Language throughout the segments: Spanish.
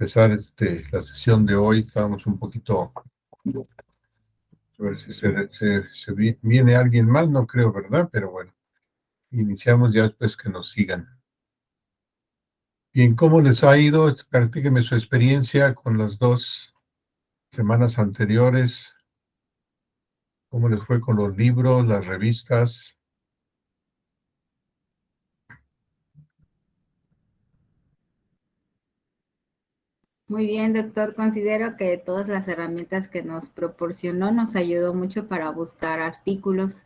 empezar la sesión de hoy. Estábamos un poquito, a ver si viene alguien más, no creo, ¿verdad? Pero bueno, iniciamos ya después que nos sigan. Bien, ¿cómo les ha ido? Platíquenme su experiencia con las 2 semanas anteriores. ¿Cómo les fue con los libros, las revistas? Muy bien, doctor. Considero que todas las herramientas que nos proporcionó nos ayudó mucho para buscar artículos.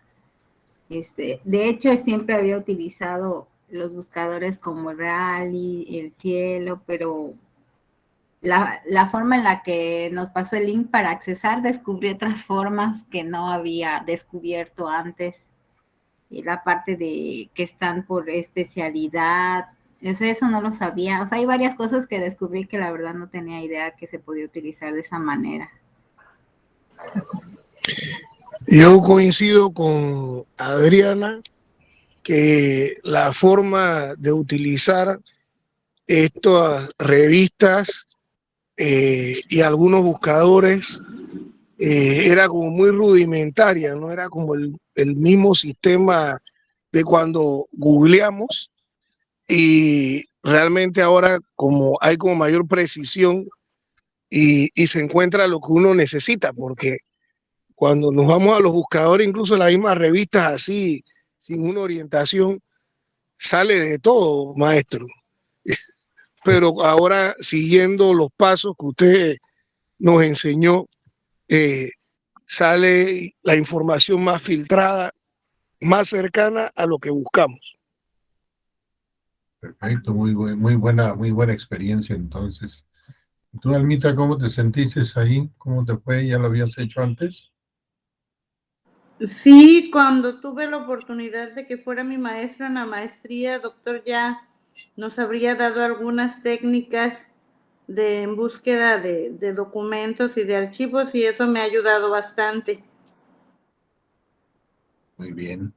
De hecho, siempre había utilizado los buscadores como Reali, El Cielo, pero la forma en la que nos pasó el link para accesar, descubrí otras formas que no había descubierto antes. Y la parte de que están por especialidad, eso no lo sabía. O sea, hay varias cosas que descubrí que la verdad no tenía idea que se podía utilizar de esa manera. Yo coincido con Adriana que la forma de utilizar estas revistas y algunos buscadores era como muy rudimentaria, no era como el mismo sistema de cuando googleamos, y realmente ahora como hay como mayor precisión y se encuentra lo que uno necesita, porque cuando nos vamos a los buscadores, incluso las mismas revistas así, sin una orientación, sale de todo, maestro. Pero ahora, siguiendo los pasos que usted nos enseñó, eh, sale la información más filtrada, más cercana a lo que buscamos. Perfecto, muy buena experiencia entonces. ¿Tú, Almita, cómo te sentiste ahí? ¿Cómo te fue? ¿Ya lo habías hecho antes? Sí, cuando tuve la oportunidad de que fuera mi maestro en la maestría, doctor, ya nos habría dado algunas técnicas de búsqueda de documentos y de archivos, y eso me ha ayudado bastante. Muy bien.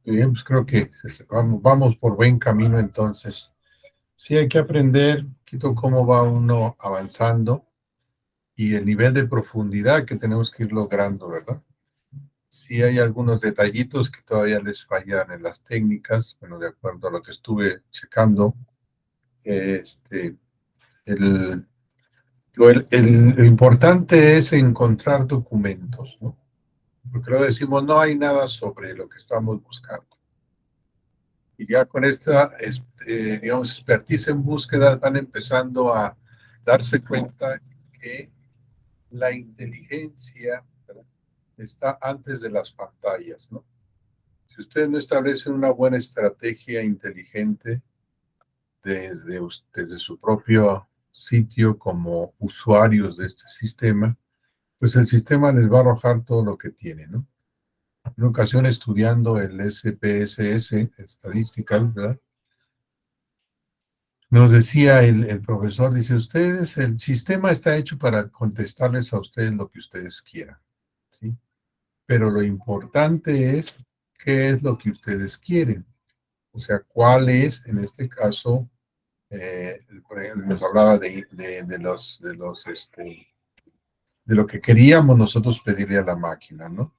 Muy bien, pues creo que vamos por buen camino entonces. Sí, hay que aprender un poquito cómo va uno avanzando y el nivel de profundidad que tenemos que ir logrando, ¿verdad? Sí hay algunos detallitos que todavía les fallan en las técnicas, bueno, de acuerdo a lo que estuve checando. Este, el, lo importante es encontrar documentos, ¿no? Porque luego decimos, no hay nada sobre lo que estamos buscando. Y ya con esta, digamos, expertise en búsqueda van empezando a darse cuenta que la inteligencia, ¿verdad?, está antes de las pantallas, ¿no? Si ustedes no establecen una buena estrategia inteligente desde su propio sitio como usuarios de este sistema, pues el sistema les va a arrojar todo lo que tiene, ¿no? En una ocasión estudiando el SPSS, estadísticas, ¿verdad?, nos decía el profesor, dice, ustedes, el sistema está hecho para contestarles a ustedes lo que ustedes quieran, ¿sí? Pero lo importante es qué es lo que ustedes quieren. O sea, cuál es, en este caso, por ejemplo, nos hablaba de lo que queríamos nosotros pedirle a la máquina, ¿no?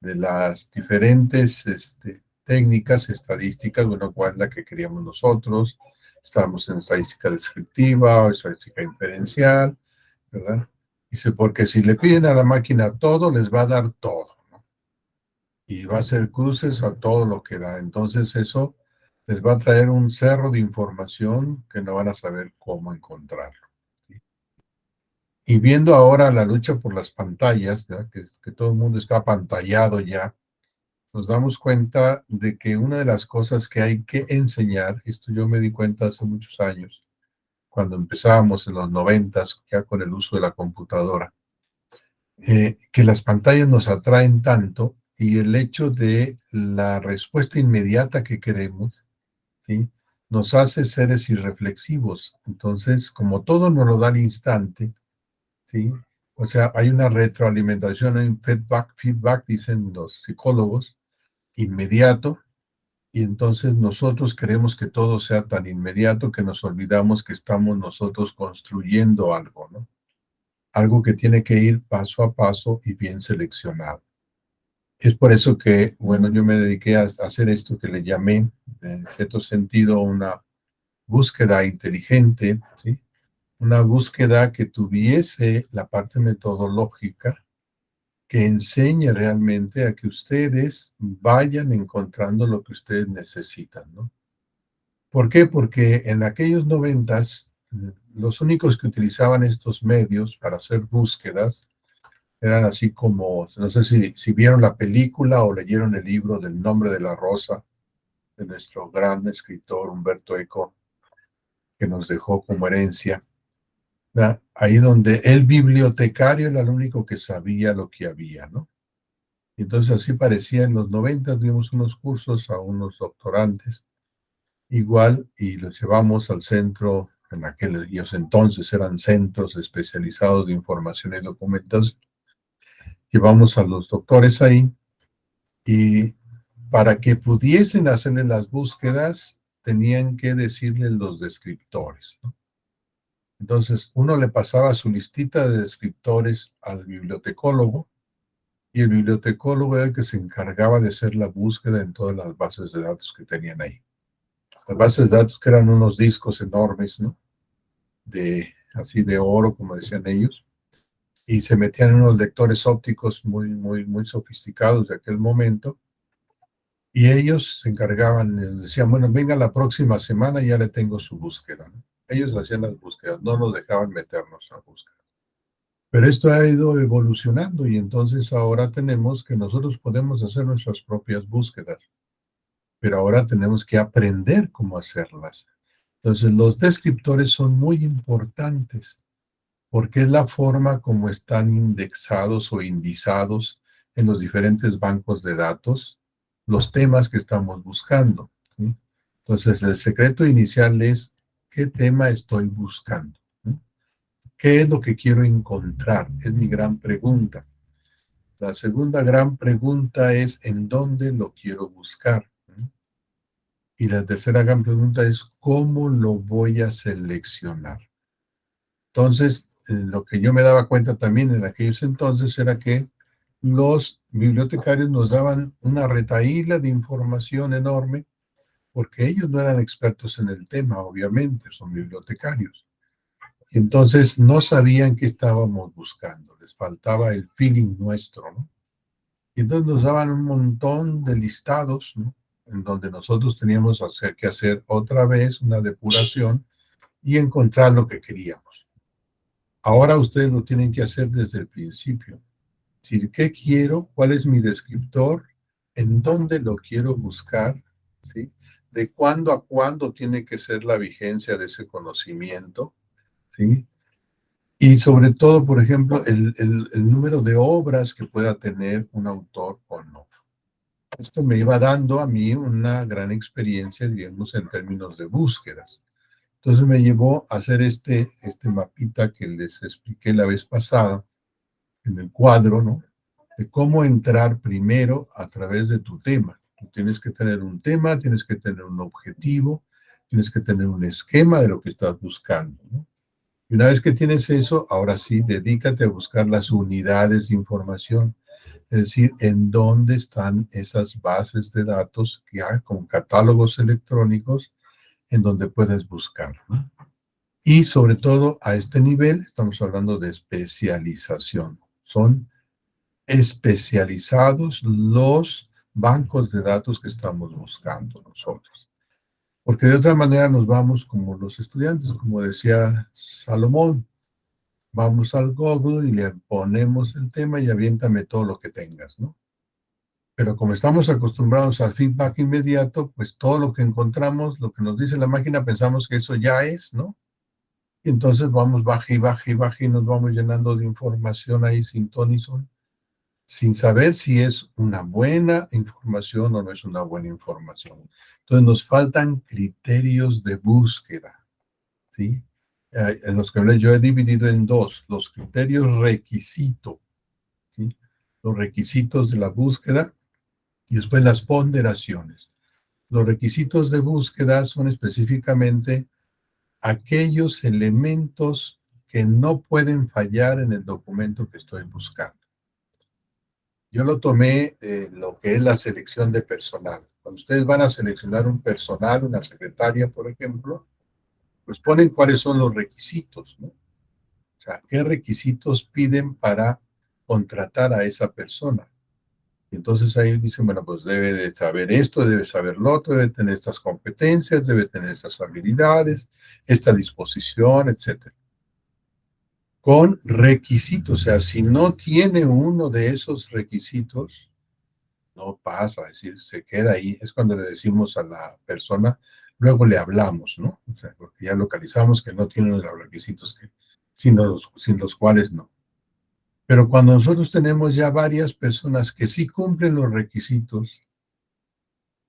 De las diferentes técnicas estadísticas, bueno, cuál es la que queríamos nosotros. Estábamos en estadística descriptiva o estadística inferencial, ¿verdad? Dice, porque si le piden a la máquina todo, les va a dar todo, ¿no? Y va a hacer cruces a todo lo que da. Entonces eso les va a traer un cerro de información que no van a saber cómo encontrarlo, ¿sí? Y viendo ahora la lucha por las pantallas, ¿ya?, que todo el mundo está apantallado ya, nos damos cuenta de que una de las cosas que hay que enseñar, esto yo me di cuenta hace muchos años, cuando empezábamos en los 90, ya con el uso de la computadora, que las pantallas nos atraen tanto y el hecho de la respuesta inmediata que queremos, ¿sí?, nos hace seres irreflexivos. Entonces, como todo nos lo da al instante, ¿sí? O sea, hay una retroalimentación, hay un feedback, dicen los psicólogos, inmediato. y entonces nosotros queremos que todo sea tan inmediato que nos olvidamos que estamos nosotros construyendo algo, ¿no? Algo que tiene que ir paso a paso y bien seleccionado. Es por eso que, bueno, yo me dediqué a hacer esto que le llamé, en cierto sentido, una búsqueda inteligente, ¿sí? Una búsqueda que tuviese la parte metodológica que enseñe realmente a que ustedes vayan encontrando lo que ustedes necesitan, ¿no? ¿Por qué? Porque en aquellos 90s, los únicos que utilizaban estos medios para hacer búsquedas eran así como, no sé si vieron la película o leyeron el libro del Nombre de la Rosa de nuestro gran escritor Humberto Eco, que nos dejó como herencia. ¿Verdad? Ahí donde el bibliotecario era el único que sabía lo que había, ¿no? Y entonces así parecía en los 90, dimos unos cursos a unos doctorantes, igual, y los llevamos al centro, en aquellos entonces eran centros especializados de información y documentación. Llevamos a los doctores ahí y para que pudiesen hacerle las búsquedas, tenían que decirle los descriptores, ¿no? Entonces, uno le pasaba su listita de descriptores al bibliotecólogo y el bibliotecólogo era el que se encargaba de hacer la búsqueda en todas las bases de datos que tenían ahí. Las bases de datos que eran unos discos enormes, ¿no? Así de oro, como decían ellos, y se metían en unos lectores ópticos muy sofisticados de aquel momento, y ellos se encargaban, decían, bueno, venga la próxima semana y ya le tengo su búsqueda, ¿no? Ellos hacían las búsquedas, no nos dejaban meternos a búsqueda. Pero esto ha ido evolucionando y entonces ahora tenemos que nosotros podemos hacer nuestras propias búsquedas, pero ahora tenemos que aprender cómo hacerlas. Entonces los descriptores son muy importantes porque es la forma como están indexados o indizados en los diferentes bancos de datos los temas que estamos buscando, ¿sí? Entonces el secreto inicial es ¿qué tema estoy buscando? ¿Sí? ¿Qué es lo que quiero encontrar? Es mi gran pregunta. La segunda gran pregunta es ¿en dónde lo quiero buscar? Y la tercera gran pregunta es ¿cómo lo voy a seleccionar? Entonces, lo que yo me daba cuenta también en aquellos entonces era que los bibliotecarios nos daban una retahíla de información enorme porque ellos no eran expertos en el tema, obviamente, son bibliotecarios. Entonces no sabían qué estábamos buscando, les faltaba el feeling nuestro, ¿no? Y entonces nos daban un montón de listados, ¿no? En donde nosotros teníamos que hacer otra vez una depuración y encontrar lo que queríamos. Ahora ustedes lo tienen que hacer desde el principio. Es decir, ¿qué quiero? ¿Cuál es mi descriptor? ¿En dónde lo quiero buscar? ¿Sí? ¿De cuándo a cuándo tiene que ser la vigencia de ese conocimiento? ¿Sí? Y sobre todo, por ejemplo, el número de obras que pueda tener un autor o no. Esto me iba dando a mí una gran experiencia, digamos, en términos de búsquedas. Entonces me llevó a hacer este mapita que les expliqué la vez pasada, en el cuadro, ¿no? De cómo entrar primero a través de tu tema. Tú tienes que tener un tema, tienes que tener un objetivo, tienes que tener un esquema de lo que estás buscando, ¿no? Y una vez que tienes eso, ahora sí, dedícate a buscar las unidades de información, es decir, en dónde están esas bases de datos ya con catálogos electrónicos en donde puedes buscar, ¿no? Y sobre todo a este nivel estamos hablando de especialización. Son especializados los bancos de datos que estamos buscando nosotros. Porque de otra manera nos vamos como los estudiantes, como decía Salomón, vamos al Google y le ponemos el tema y aviéntame todo lo que tengas, ¿no? Pero como estamos acostumbrados al feedback inmediato, pues todo lo que encontramos, lo que nos dice la máquina, pensamos que eso ya es, ¿no? Y entonces vamos baja y baja y baja y nos vamos llenando de información ahí sin ton ni son, sin saber si es una buena información o no es una buena información. Entonces nos faltan criterios de búsqueda, ¿sí? En los que yo he dividido en dos, los criterios requisito, ¿sí? Los requisitos de la búsqueda y después las ponderaciones. Los requisitos de búsqueda son específicamente aquellos elementos que no pueden fallar en el documento que estoy buscando. Yo lo tomé lo que es la selección de personal. Cuando ustedes van a seleccionar un personal, una secretaria, por ejemplo, pues ponen cuáles son los requisitos, ¿no? O sea, qué requisitos piden para contratar a esa persona. Y entonces ahí dicen, bueno, pues debe de saber esto, debe saber lo otro, debe tener estas competencias, debe tener estas habilidades, esta disposición, etcétera. Con requisitos, o sea, si no tiene uno de esos requisitos, no pasa, es decir, se queda ahí. Es cuando le decimos a la persona, luego le hablamos, ¿no? O sea, porque ya localizamos que no tiene los requisitos sin los cuales no. Pero cuando nosotros tenemos ya varias personas que sí cumplen los requisitos,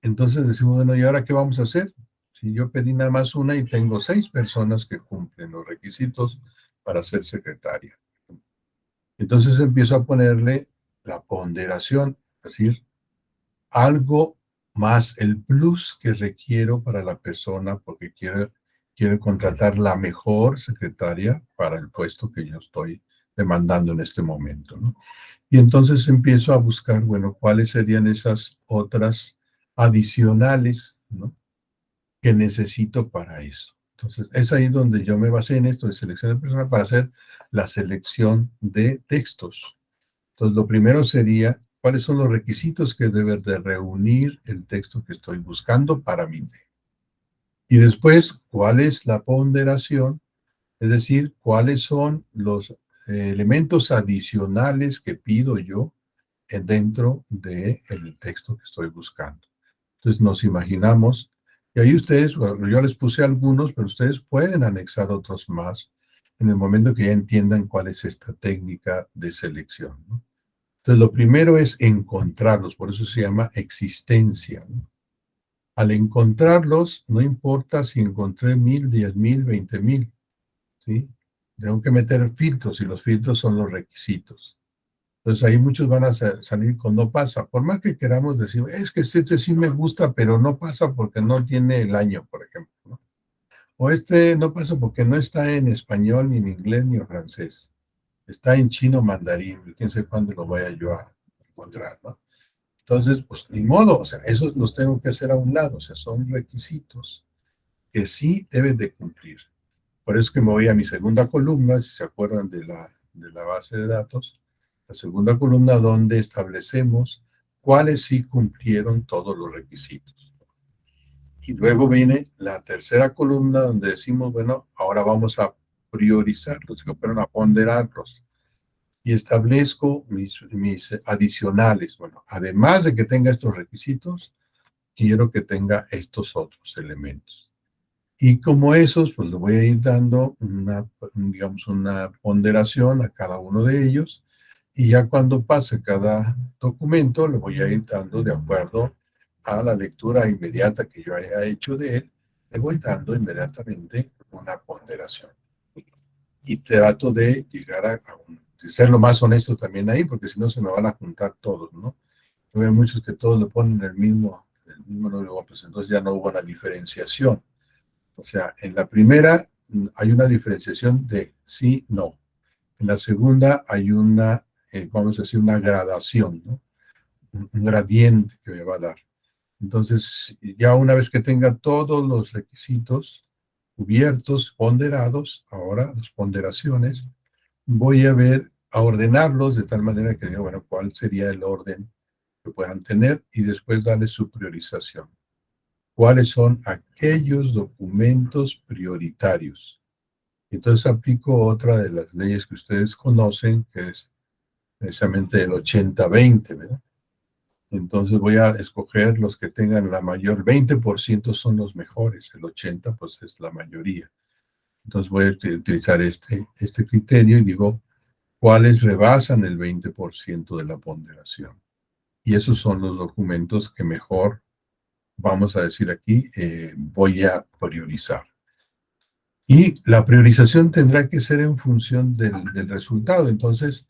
entonces decimos, bueno, ¿y ahora qué vamos a hacer? Si yo pedí nada más una y tengo 6 personas que cumplen los requisitos para ser secretaria. Entonces empiezo a ponerle la ponderación, es decir, algo más el plus que requiero para la persona porque quiero contratar la mejor secretaria para el puesto que yo estoy demandando en este momento, ¿no? Y entonces empiezo a buscar, bueno, cuáles serían esas otras adicionales, ¿no?, que necesito para eso. Entonces, es ahí donde yo me basé en esto de selección de personas para hacer la selección de textos. Entonces, lo primero sería, ¿cuáles son los requisitos que debe de reunir el texto que estoy buscando para mi tema? Y después, ¿cuál es la ponderación? Es decir, ¿cuáles son los elementos adicionales que pido yo dentro del texto que estoy buscando? Entonces, nos imaginamos, y ahí ustedes, bueno, yo les puse algunos, pero ustedes pueden anexar otros más en el momento que ya entiendan cuál es esta técnica de selección, ¿no? Entonces, lo primero es encontrarlos, por eso se llama existencia, ¿no? Al encontrarlos, no importa si encontré 1000, 10,000, 20,000, ¿sí? Tengo que meter filtros y los filtros son los requisitos. Entonces, ahí muchos van a salir con no pasa. Por más que queramos decir, es que este sí me gusta, pero no pasa porque no tiene el año, por ejemplo, ¿no? O este no pasa porque no está en español, ni en inglés, ni en francés. Está en chino mandarín, y quién sabe cuándo lo vaya yo a encontrar, ¿no? Entonces, pues ni modo, o sea, esos los tengo que hacer a un lado, o sea, son requisitos que sí deben de cumplir. Por eso es que me voy a mi segunda columna, si se acuerdan de la base de datos, la segunda columna donde establecemos cuáles sí cumplieron todos los requisitos. Y luego viene la tercera columna donde decimos, bueno, ahora vamos a priorizarlos, a ponderarlos. Y establezco mis adicionales. Bueno, además de que tenga estos requisitos, quiero que tenga estos otros elementos. Y como esos, pues le voy a ir dando digamos, una ponderación a cada uno de ellos. Y ya cuando pase cada documento, le voy a ir dando de acuerdo a la lectura inmediata que yo haya hecho de él, le voy dando inmediatamente una ponderación. Y trato de llegar a ser lo más honesto también ahí, porque si no se me van a juntar todos, ¿no? Hay muchos que todos le ponen el mismo número, pues entonces ya no hubo una diferenciación. O sea, en la primera hay una diferenciación de sí, no. En la segunda hay una, vamos a decir, una gradación, ¿no? Un gradiente que me va a dar. Entonces, ya una vez que tenga todos los requisitos cubiertos, ponderados, ahora las ponderaciones, voy a ordenarlos de tal manera que diga, bueno, cuál sería el orden que puedan tener y después darle su priorización. ¿Cuáles son aquellos documentos prioritarios? Entonces aplico otra de las leyes que ustedes conocen, que es precisamente el 80-20, ¿verdad? Entonces voy a escoger los que tengan la mayor, 20% son los mejores, el 80% pues es la mayoría. Entonces voy a utilizar este criterio y digo, ¿cuáles rebasan el 20% de la ponderación? Y esos son los documentos que mejor, vamos a decir aquí, voy a priorizar. Y la priorización tendrá que ser en función del resultado. Entonces,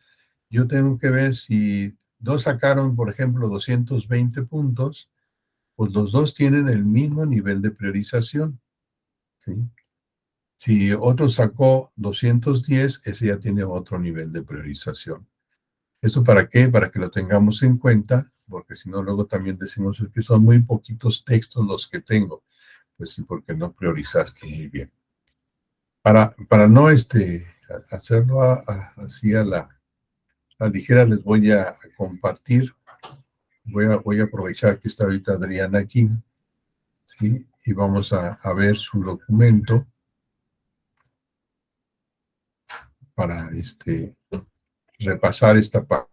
yo tengo que ver si dos sacaron, por ejemplo, 220 puntos, pues los dos tienen el mismo nivel de priorización, ¿sí? Si otro sacó 210, ese ya tiene otro nivel de priorización. ¿Esto para qué? Para que lo tengamos en cuenta, porque si no, luego también decimos es que son muy poquitos textos los que tengo. Pues sí, porque no priorizaste muy bien. Para no hacerlo así a la ligera, les voy a compartir. Voy a aprovechar que está ahorita Adriana aquí, ¿sí? Y vamos a ver su documento para repasar esta parte.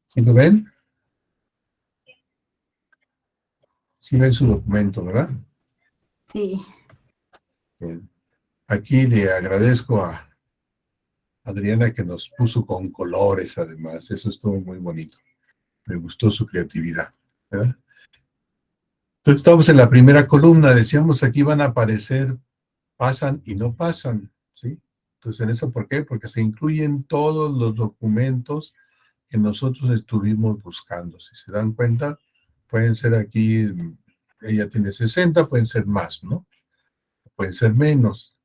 ¿Sí lo ven? Sí ven su documento, ¿verdad? Sí. Bien. Aquí le agradezco a Adriana que nos puso con colores, además. Eso estuvo muy bonito. Me gustó su creatividad, ¿verdad? Entonces estamos en la primera columna. Decíamos aquí van a aparecer, pasan y no pasan, ¿sí? Entonces, ¿en eso por qué? Porque se incluyen todos los documentos que nosotros estuvimos buscando. Si se dan cuenta, pueden ser aquí, ella tiene 60, pueden ser más, ¿no? Pueden ser menos.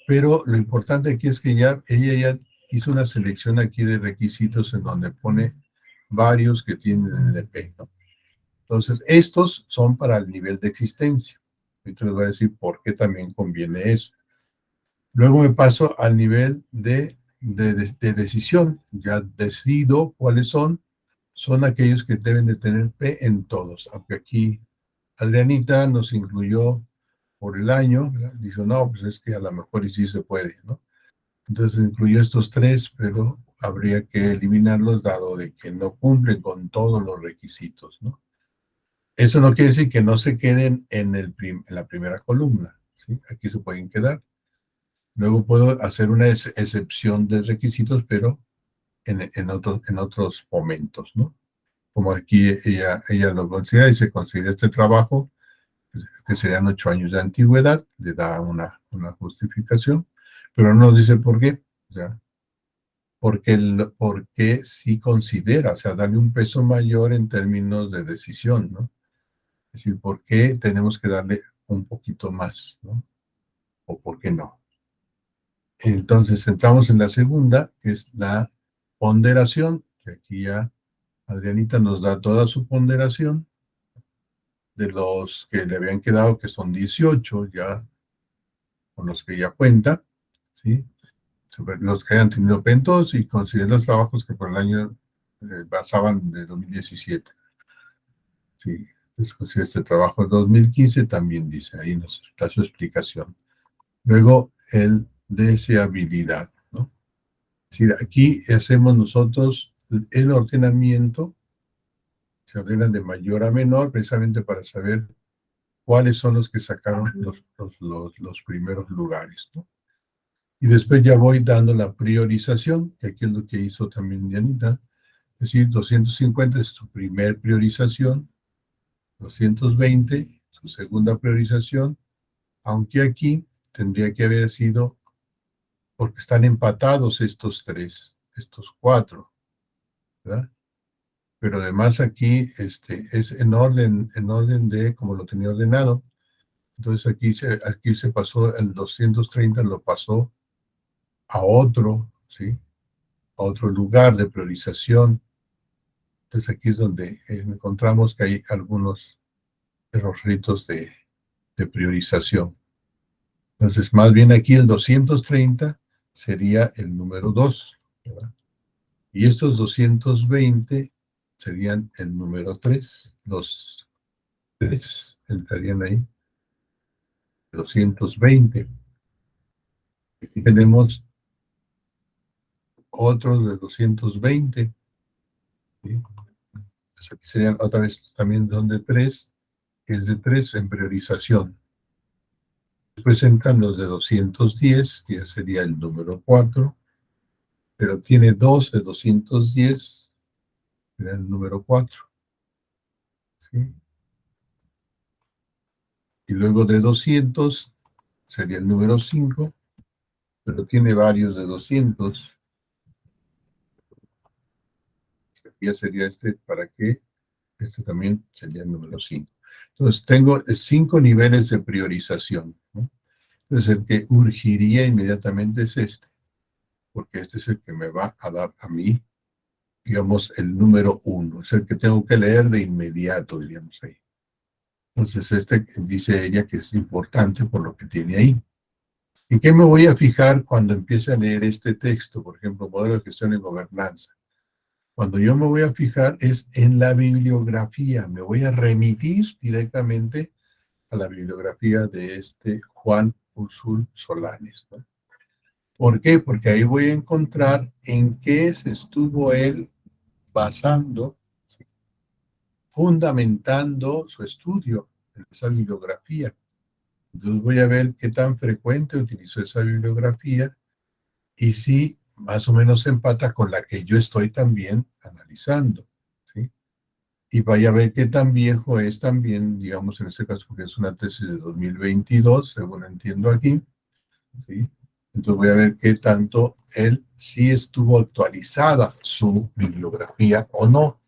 Pero lo importante aquí es que ella ya hizo una selección aquí de requisitos en donde pone varios que tienen NP, ¿no? Entonces, estos son para el nivel de existencia. Ahorita les voy a decir por qué también conviene eso. Luego me paso al nivel de decisión. Ya decido cuáles son. Son aquellos que deben de tener P en todos. Aunque aquí Adrianita nos incluyó por el año, ¿verdad? Dijo, no, pues es que a lo mejor y sí se puede, ¿no? Entonces incluyó estos tres, pero habría que eliminarlos dado de que no cumplen con todos los requisitos, ¿no? Eso no quiere decir que no se queden en la primera columna, ¿sí? Aquí se pueden quedar. Luego puedo hacer una excepción de requisitos, pero en otros momentos, ¿no? Como aquí ella lo considera y se considera este trabajo, pues, que serían 8 años de antigüedad, le da una justificación, pero no nos dice por qué, o sea, porque sí considera, o sea, darle un peso mayor en términos de decisión, ¿no? Es decir, ¿por qué tenemos que darle un poquito más, ¿no? O por qué no. Entonces, entramos en la segunda, que es la ponderación, que aquí ya Adrianita nos da toda su ponderación de los que le habían quedado, que son 18 ya, con los que ya cuenta, ¿sí? Sobre los que hayan tenido pentos y considera los trabajos que por el año pasaban de 2017. Sí, entonces considera este trabajo de 2015, también dice, ahí nos da su explicación. Luego, el deseabilidad, ¿no? Es decir, aquí hacemos nosotros el ordenamiento, se ordenan de mayor a menor, precisamente para saber cuáles son los que sacaron los primeros lugares, ¿no? Y después ya voy dando la priorización, que aquí es lo que hizo también Dianita, es decir, 250 es su primer priorización, 220 su segunda priorización, aunque aquí tendría que haber sido, porque están empatados estos tres, estos cuatro, ¿verdad? Pero además aquí es en orden de como lo tenía ordenado. Entonces aquí se pasó el 230, lo pasó a otro, ¿sí? A otro lugar de priorización. Entonces aquí es donde encontramos que hay algunos errorcitos de priorización. Entonces, más bien aquí el 230 sería el número 2, ¿verdad? Y estos 220 serían el número 3, los 3 entrarían ahí, 220. Aquí tenemos otros de 220, ¿sí? Pues aquí serían otra vez también son de 3, es de 3 en priorización. Presentan los de 210, que ya sería el número 4, pero tiene 2 de 210, sería el número 4, ¿sí? Y luego de 200 sería el número 5, pero tiene varios de 200. ya sería este, ¿para qué? Este también sería el número 5. Entonces, tengo 5 niveles de priorización, ¿no? Entonces, el que urgiría inmediatamente es este, porque este es el que me va a dar a mí, digamos, el número 1. Es el que tengo que leer de inmediato, diríamos ahí. Entonces, este dice ella que es importante por lo que tiene ahí. ¿En qué me voy a fijar cuando empiece a leer este texto? Por ejemplo, modelo de gestión y gobernanza. Cuando yo me voy a fijar es en la bibliografía. Me voy a remitir directamente a la bibliografía de este Juan Ursul Solanes, ¿no? ¿Por qué? Porque ahí voy a encontrar en qué se estuvo él basando, ¿sí?, fundamentando su estudio en esa bibliografía. Entonces voy a ver qué tan frecuente utilizó esa bibliografía y si más o menos empata con la que yo estoy también analizando, ¿sí? Y vaya a ver qué tan viejo es también, digamos en este caso, porque es una tesis de 2022, según entiendo aquí, ¿sí? Entonces voy a ver qué tanto él sí estuvo actualizada su bibliografía o no.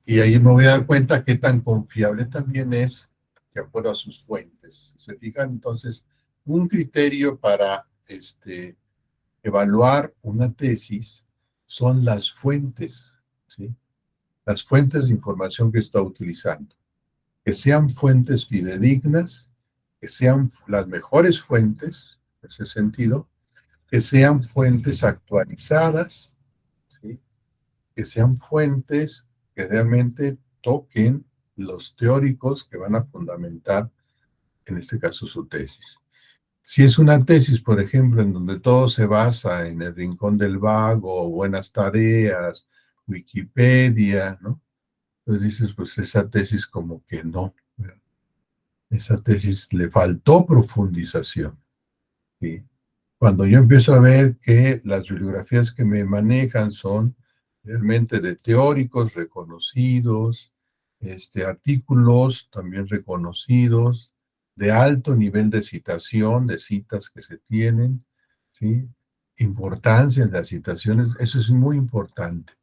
Y ahí me voy a dar cuenta qué tan confiable también es de acuerdo a sus fuentes. ¿Se fijan? Entonces, un criterio para evaluar una tesis son las fuentes, ¿sí? Las fuentes de información que está utilizando. Que sean fuentes fidedignas, que sean las mejores fuentes, en ese sentido, que sean fuentes actualizadas, ¿sí? Que sean fuentes que realmente toquen los teóricos que van a fundamentar, en este caso, su tesis. Si es una tesis, por ejemplo, en donde todo se basa en el Rincón del Vago, Buenas Tareas, Wikipedia, ¿no? Entonces dices, pues esa tesis como que no. Esa tesis le faltó profundización, ¿sí? Cuando yo empiezo a ver que las bibliografías que me manejan son realmente de teóricos reconocidos, artículos también reconocidos, de alto nivel de citación, de citas que se tienen, ¿sí? Importancia en las citaciones, eso es muy importante.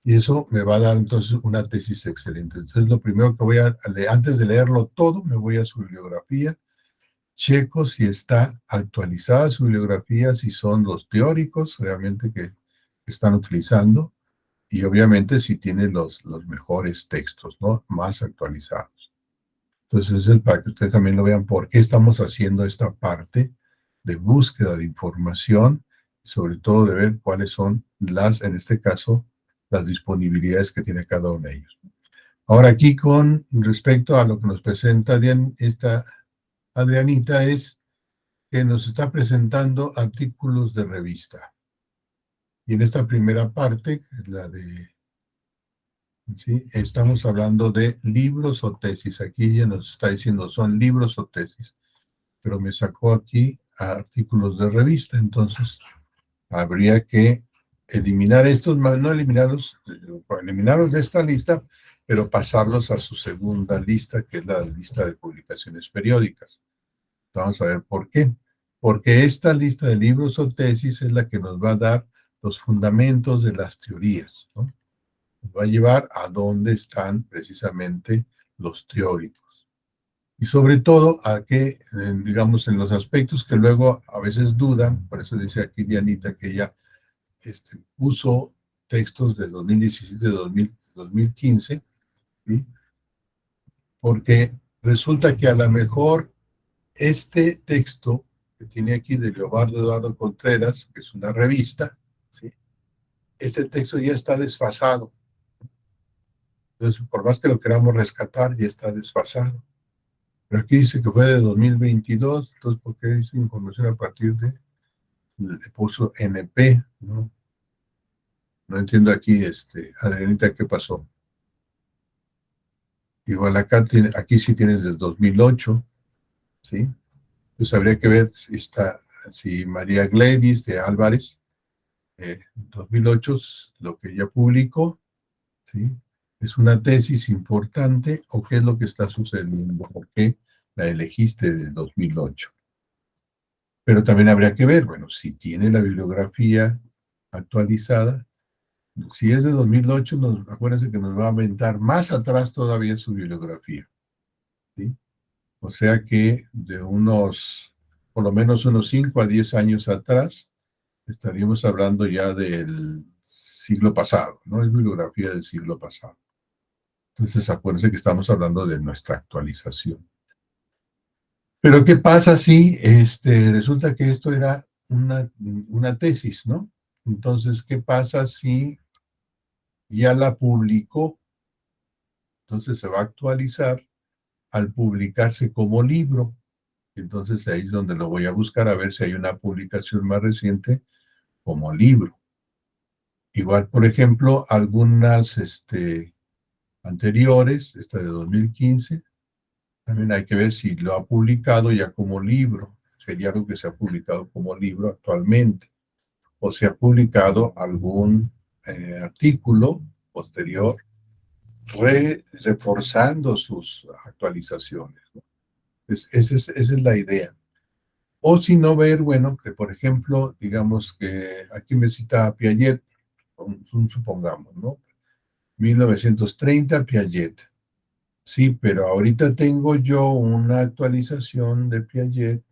Y eso me va a dar entonces una tesis excelente. Entonces lo primero que voy a leer, antes de leerlo todo, me voy a su bibliografía, checo si está actualizada su bibliografía, si son los teóricos realmente que están utilizando, y obviamente si tiene los mejores textos, ¿no? Más actualizados. Entonces, es para que ustedes también lo vean por qué estamos haciendo esta parte de búsqueda de información, y sobre todo de ver cuáles son las, en este caso, las disponibilidades que tiene cada uno de ellos. Ahora aquí con respecto a lo que nos presenta esta Adrianita es que nos está presentando artículos de revista. Y en esta primera parte, que es la de, ¿sí?, estamos hablando de libros o tesis. Aquí ya nos está diciendo son libros o tesis. Pero me sacó aquí artículos de revista. Entonces, habría que eliminar estos, no eliminarlos, eliminarlos de esta lista, pero pasarlos a su segunda lista, que es la lista de publicaciones periódicas. Vamos a ver por qué. Porque esta lista de libros o tesis es la que nos va a dar los fundamentos de las teorías, ¿no? Nos va a llevar a dónde están precisamente los teóricos. Y sobre todo a que, digamos, en los aspectos que luego a veces dudan, por eso dice aquí Dianita que ella puso textos de 2017, 2015, ¿sí? Porque resulta que a lo mejor este texto que tiene aquí de Leobardo Eduardo Contreras, que es una revista, ¿sí?, este texto ya está desfasado. Entonces, por más que lo queramos rescatar, ya está desfasado. Pero aquí dice que fue de 2022, entonces, ¿por qué dice información a partir de? Le puso NP, ¿no? No entiendo aquí, Adrianita, ¿qué pasó? Igual acá, aquí sí tienes desde 2008, ¿sí? Entonces habría que ver si María Gladys de Álvarez, 2008, lo que ella publicó, ¿sí?, es una tesis importante, o qué es lo que está sucediendo, por qué la elegiste de 2008. Pero también habría que ver, bueno, si tiene la bibliografía actualizada, Si es de 2008, acuérdense que nos va a aventar más atrás todavía su bibliografía, ¿sí? O sea que de por lo menos unos 5 a 10 años atrás, estaríamos hablando ya del siglo pasado, ¿no? Es bibliografía del siglo pasado. Entonces, acuérdense que estamos hablando de nuestra actualización. Pero, ¿qué pasa si resulta que esto era una tesis, ¿no? Entonces, ¿qué pasa si ya la publicó? Entonces se va a actualizar al publicarse como libro. Entonces ahí es donde lo voy a buscar a ver si hay una publicación más reciente como libro. Igual, por ejemplo, algunas anteriores, esta de 2015, también hay que ver si lo ha publicado ya como libro. Sería algo que se ha publicado como libro actualmente. O se ha publicado algún artículo posterior reforzando sus actualizaciones, ¿no? Pues esa es la idea. O si no ver, bueno, que por ejemplo, digamos que aquí me cita Piaget, supongamos, ¿no? 1930 Piaget. Sí, pero ahorita tengo yo una actualización de Piaget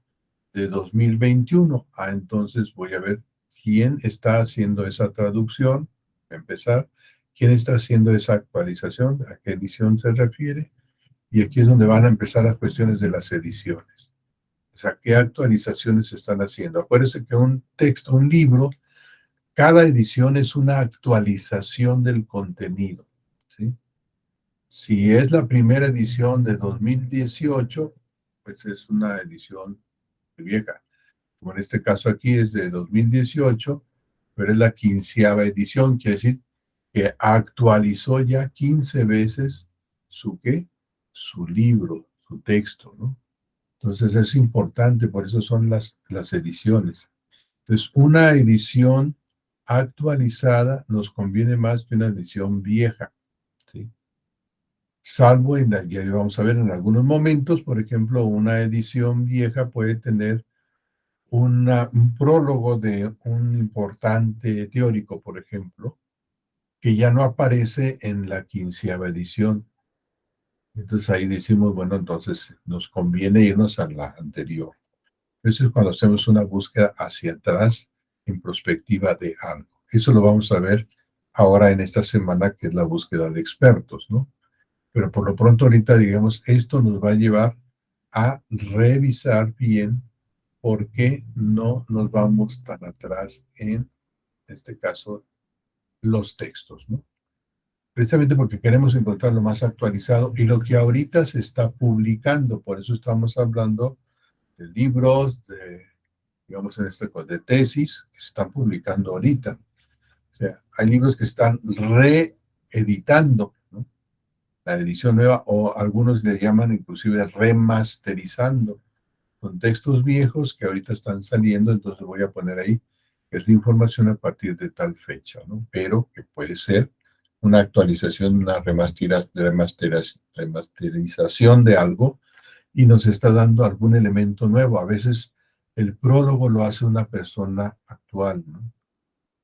de 2021. Entonces voy a ver quién está haciendo esa traducción, para empezar, quién está haciendo esa actualización, a qué edición se refiere, y aquí es donde van a empezar las cuestiones de las ediciones. O sea, qué actualizaciones se están haciendo. Acuérdense que un texto, un libro, cada edición es una actualización del contenido, ¿sí? Si es la primera edición de 2018, pues es una edición vieja. Como en este caso aquí es de 2018, pero es la 15ª edición, quiere decir que actualizó ya 15 veces ¿qué? Su libro, su texto, ¿no? Entonces es importante, por eso son las ediciones. Entonces, una edición actualizada nos conviene más que una edición vieja, ¿sí? Salvo, ya vamos a ver en algunos momentos, por ejemplo, una edición vieja puede tener un prólogo de un importante teórico, por ejemplo, que ya no aparece en la 15ª edición. Entonces ahí decimos, bueno, entonces nos conviene irnos a la anterior. Eso es cuando hacemos una búsqueda hacia atrás en perspectiva de algo. Eso lo vamos a ver ahora en esta semana, que es la búsqueda de expertos, ¿no? Pero por lo pronto ahorita, digamos, esto nos va a llevar a revisar bien por qué no nos vamos tan atrás en este caso, los textos, ¿no? Precisamente porque queremos encontrar lo más actualizado y lo que ahorita se está publicando. Por eso estamos hablando de libros, digamos en este caso, de tesis que se están publicando ahorita. O sea, hay libros que están reeditando, ¿no? La edición nueva, o algunos le llaman inclusive remasterizando, con textos viejos que ahorita están saliendo. Entonces voy a poner ahí que es la información a partir de tal fecha, ¿no? Pero que puede ser una actualización, una remasterización de algo, y nos está dando algún elemento nuevo. A veces el prólogo lo hace una persona actual, ¿no?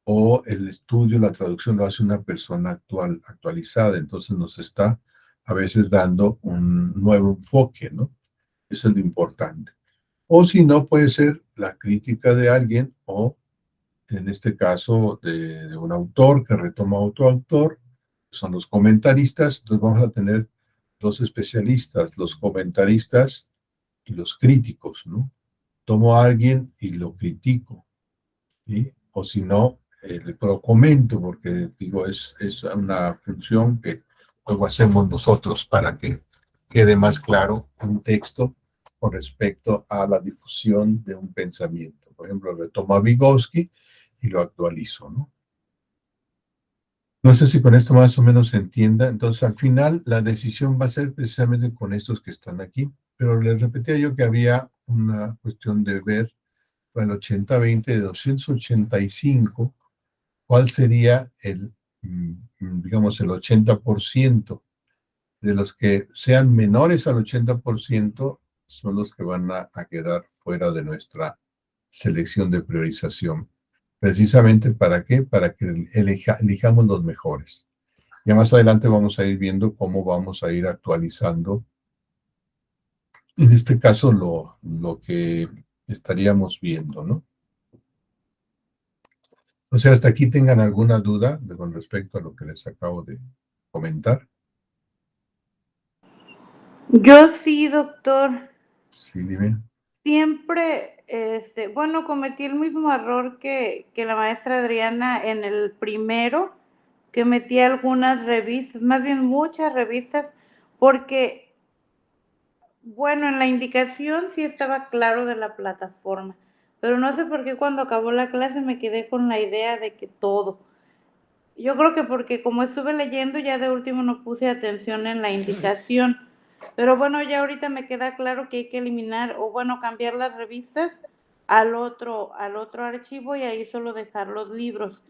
O el estudio, la traducción lo hace una persona actual, actualizada. Entonces nos está a veces dando un nuevo enfoque, ¿no? Eso es lo importante. O si no, puede ser la crítica de alguien, o en este caso de un autor que retoma a otro autor, son los comentaristas. Entonces vamos a tener dos especialistas, los comentaristas y los críticos, ¿no? Tomo a alguien y lo critico, ¿sí? O si no, le comento, porque digo, es una función que luego hacemos nosotros para que quede más claro un texto con respecto a la difusión de un pensamiento. Por ejemplo, retomo a Vygotsky y lo actualizo, ¿no? No sé si con esto más o menos se entienda. Entonces, al final, la decisión va a ser precisamente con estos que están aquí. Pero les repetía yo que había una cuestión de ver el 80-20 de 285, cuál sería digamos, el 80% de los que sean menores al 80% son los que van a quedar fuera de nuestra selección de priorización. Precisamente, ¿para qué? Para que elijamos los mejores. Ya más adelante vamos a ir viendo cómo vamos a ir actualizando, en este caso, lo que estaríamos viendo, ¿no? O sea, hasta aquí tengan alguna duda con respecto a lo que les acabo de comentar. Yo sí, doctor. Sí, dime. Siempre, bueno, cometí el mismo error que la maestra Adriana en el primero, que metí algunas revistas, más bien muchas revistas, porque, bueno, en la indicación sí estaba claro de la plataforma, pero no sé por qué cuando acabó la clase me quedé con la idea de que todo. Yo creo que porque como estuve leyendo, ya de último no puse atención en la indicación. Pero bueno, ya ahorita me queda claro que hay que eliminar o bueno, cambiar las revistas al otro archivo y ahí solo dejar los libros.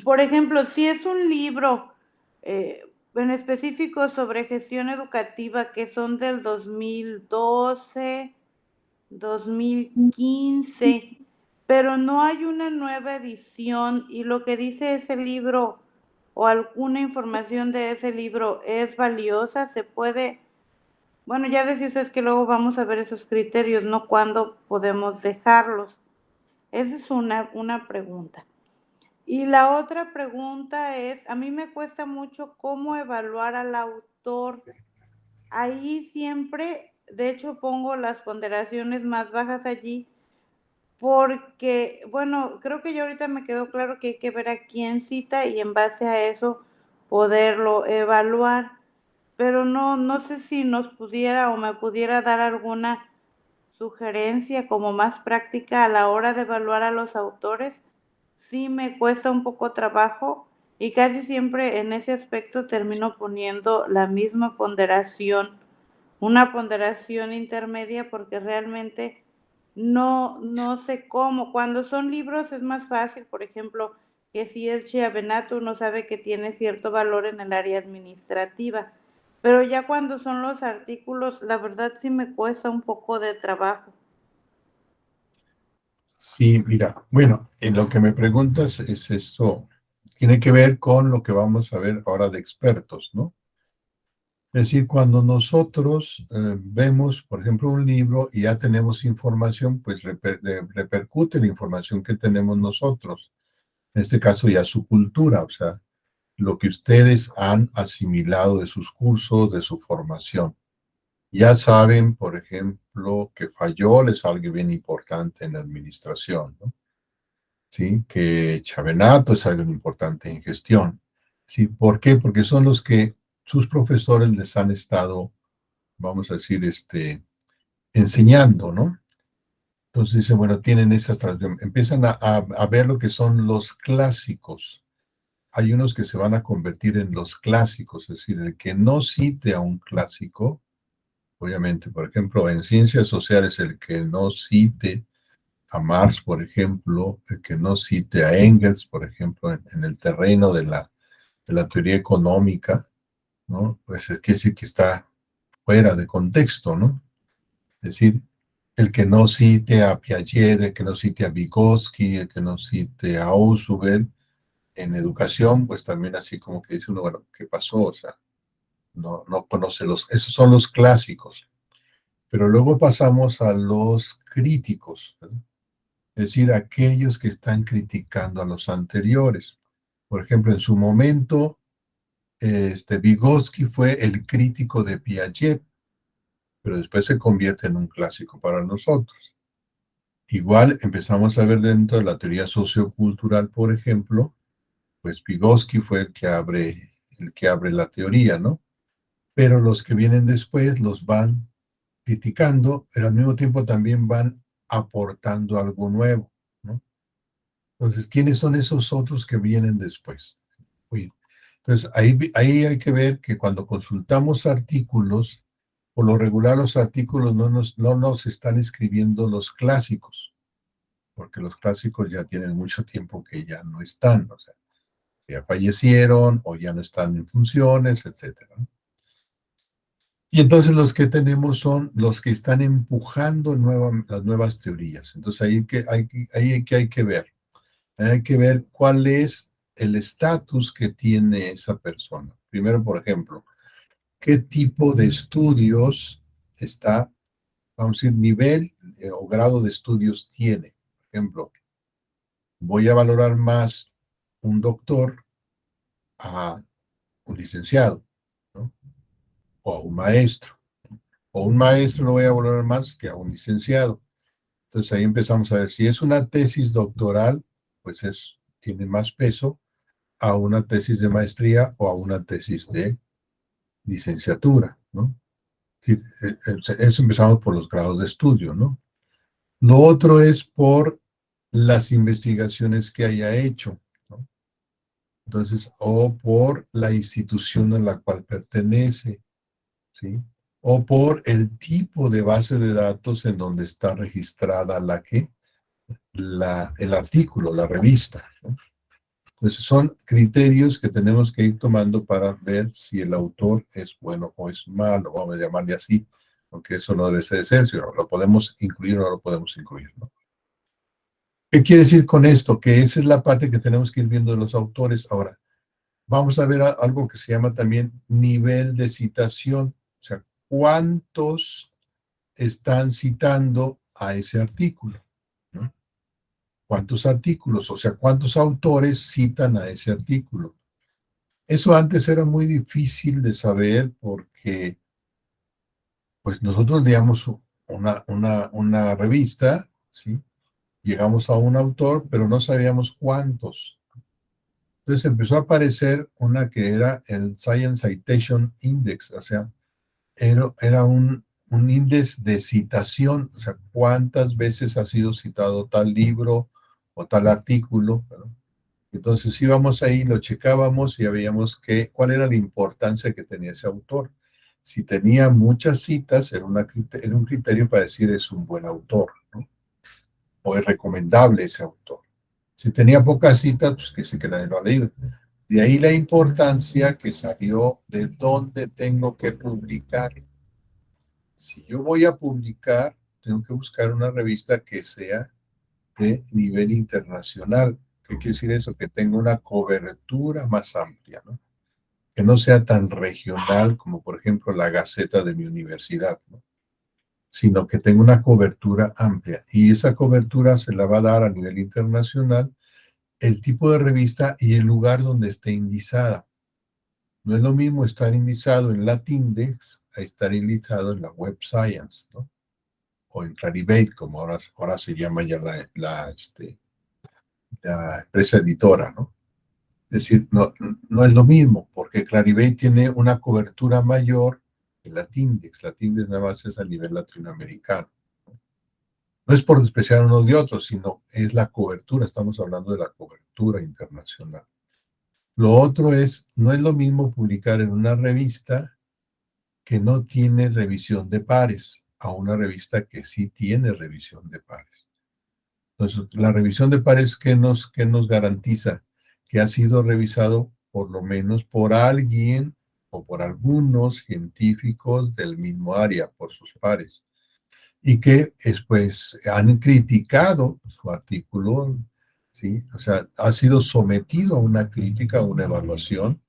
Por ejemplo, si es un libro en específico sobre gestión educativa que son del 2012, 2015, pero no hay una nueva edición y lo que dice ese libro o alguna información de ese libro es valiosa, se puede, bueno, ya decía usted que luego vamos a ver esos criterios, no cuándo podemos dejarlos. Esa es una pregunta. Y la otra pregunta es, a mí me cuesta mucho cómo evaluar al autor. Ahí siempre, de hecho, pongo las ponderaciones más bajas allí, porque, bueno, creo que ya ahorita me quedó claro que hay que ver a quién cita y en base a eso poderlo evaluar. Pero no sé si nos pudiera o me pudiera dar alguna sugerencia como más práctica a la hora de evaluar a los autores. Sí me cuesta un poco trabajo y casi siempre en ese aspecto termino poniendo la misma ponderación, una ponderación intermedia porque realmente no sé cómo. Cuando son libros es más fácil, por ejemplo, que si es Chiavenato uno sabe que tiene cierto valor en el área administrativa, pero ya cuando son los artículos, la verdad sí me cuesta un poco de trabajo. Sí, mira, bueno, en lo que me preguntas es eso, tiene que ver con lo que vamos a ver ahora de expertos, ¿no? Es decir, cuando nosotros vemos, por ejemplo, un libro y ya tenemos información, pues repercute la información que tenemos nosotros. En este caso ya su cultura, o sea, lo que ustedes han asimilado de sus cursos, de su formación. Ya saben, por ejemplo, que Fayol es algo bien importante en la administración, ¿no? ¿Sí? Que Chavenato es algo importante en gestión. ¿Sí? ¿Por qué? Porque son los que sus profesores les han estado, vamos a decir, enseñando, ¿no? Entonces dicen, bueno, tienen esas traducciones, empiezan a ver lo que son los clásicos. Hay unos que se van a convertir en los clásicos, es decir, el que no cite a un clásico, obviamente, por ejemplo, en ciencias sociales, el que no cite a Marx, por ejemplo, el que no cite a Engels, por ejemplo, en el terreno de la teoría económica, ¿no? Pues es que sí que está fuera de contexto, ¿no? Es decir, el que no cite a Piaget, el que no cite a Vygotsky, el que no cite a Ausubel en educación, pues también así como que dice uno, bueno, ¿qué pasó? O sea, no conoce esos son los clásicos. Pero luego pasamos a los críticos, ¿verdad? Es decir, aquellos que están criticando a los anteriores. Por ejemplo, en su momento, Vygotsky fue el crítico de Piaget, pero después se convierte en un clásico para nosotros. Igual empezamos a ver dentro de la teoría sociocultural, por ejemplo, pues Vygotsky fue el que abre la teoría, ¿no? Pero los que vienen después los van criticando, pero al mismo tiempo también van aportando algo nuevo, ¿no? Entonces, ¿quiénes son esos otros que vienen después? Oye, entonces, ahí hay que ver que cuando consultamos artículos, por lo regular los artículos no nos están escribiendo los clásicos, porque los clásicos ya tienen mucho tiempo que ya no están, o sea, ya fallecieron o ya no están en funciones, etcétera. Y entonces los que tenemos son los que están empujando las nuevas teorías. Entonces ahí hay que ver. Hay que ver cuál es el estatus que tiene esa persona. Primero, por ejemplo, ¿qué tipo de estudios está, vamos a decir, nivel o grado de estudios tiene? Por ejemplo, voy a valorar más un doctor a un licenciado, ¿no? O a un maestro. O un maestro lo voy a valorar más que a un licenciado. Entonces ahí empezamos a ver, si es una tesis doctoral, pues tiene más peso a una tesis de maestría o a una tesis de licenciatura, ¿no? Sí, eso empezamos por los grados de estudio, ¿no? Lo otro es por las investigaciones que haya hecho, ¿no? Entonces, o por la institución a la cual pertenece, ¿sí? O por el tipo de base de datos en donde está registrada el artículo, la revista, ¿no? Entonces, son criterios que tenemos que ir tomando para ver si el autor es bueno o es malo, vamos a llamarle así, aunque eso no debe ser si lo podemos incluir o no lo podemos incluir, ¿no? ¿Qué quiere decir con esto? Que esa es la parte que tenemos que ir viendo de los autores. Ahora, vamos a ver algo que se llama también nivel de citación, o sea, cuántos están citando a ese artículo, ¿no? ¿Cuántos artículos? O sea, ¿cuántos autores citan a ese artículo? Eso antes era muy difícil de saber porque, pues nosotros leíamos una revista, ¿sí? Llegamos a un autor, pero no sabíamos cuántos. Entonces empezó a aparecer una que era el Science Citation Index, o sea, era un índice de citación, o sea, cuántas veces ha sido citado tal libro o tal artículo, ¿no? Entonces íbamos ahí, lo checábamos y veíamos cuál era la importancia que tenía ese autor. Si tenía muchas citas, era un criterio para decir es un buen autor, ¿no? O es recomendable ese autor. Si tenía pocas citas, pues que sí que nadie lo ha leído. De ahí la importancia que salió de dónde tengo que publicar. Si yo voy a publicar, tengo que buscar una revista que sea de nivel internacional. ¿Qué quiere decir eso? Que tenga una cobertura más amplia, ¿no? Que no sea tan regional como, por ejemplo, la Gaceta de mi universidad, ¿no? Sino que tenga una cobertura amplia. Y esa cobertura se la va a dar a nivel internacional el tipo de revista y el lugar donde esté indizada. No es lo mismo estar indizado en Latindex a estar indizado en la Web Science, ¿no? O en Clarivate, como ahora se llama ya la empresa editora, ¿no? Es decir, no es lo mismo, porque Clarivate tiene una cobertura mayor que Latindex. Latindex nada más es a nivel latinoamericano. No es por despreciar uno de otros, sino es la cobertura, estamos hablando de la cobertura internacional. Lo otro no es lo mismo publicar en una revista que no tiene revisión de pares a una revista que sí tiene revisión de pares. Entonces, la revisión de pares, ¿qué nos garantiza? Que ha sido revisado por lo menos por alguien o por algunos científicos del mismo área, por sus pares, y que después han criticado su artículo, ¿sí? O sea, ha sido sometido a una crítica, a una evaluación,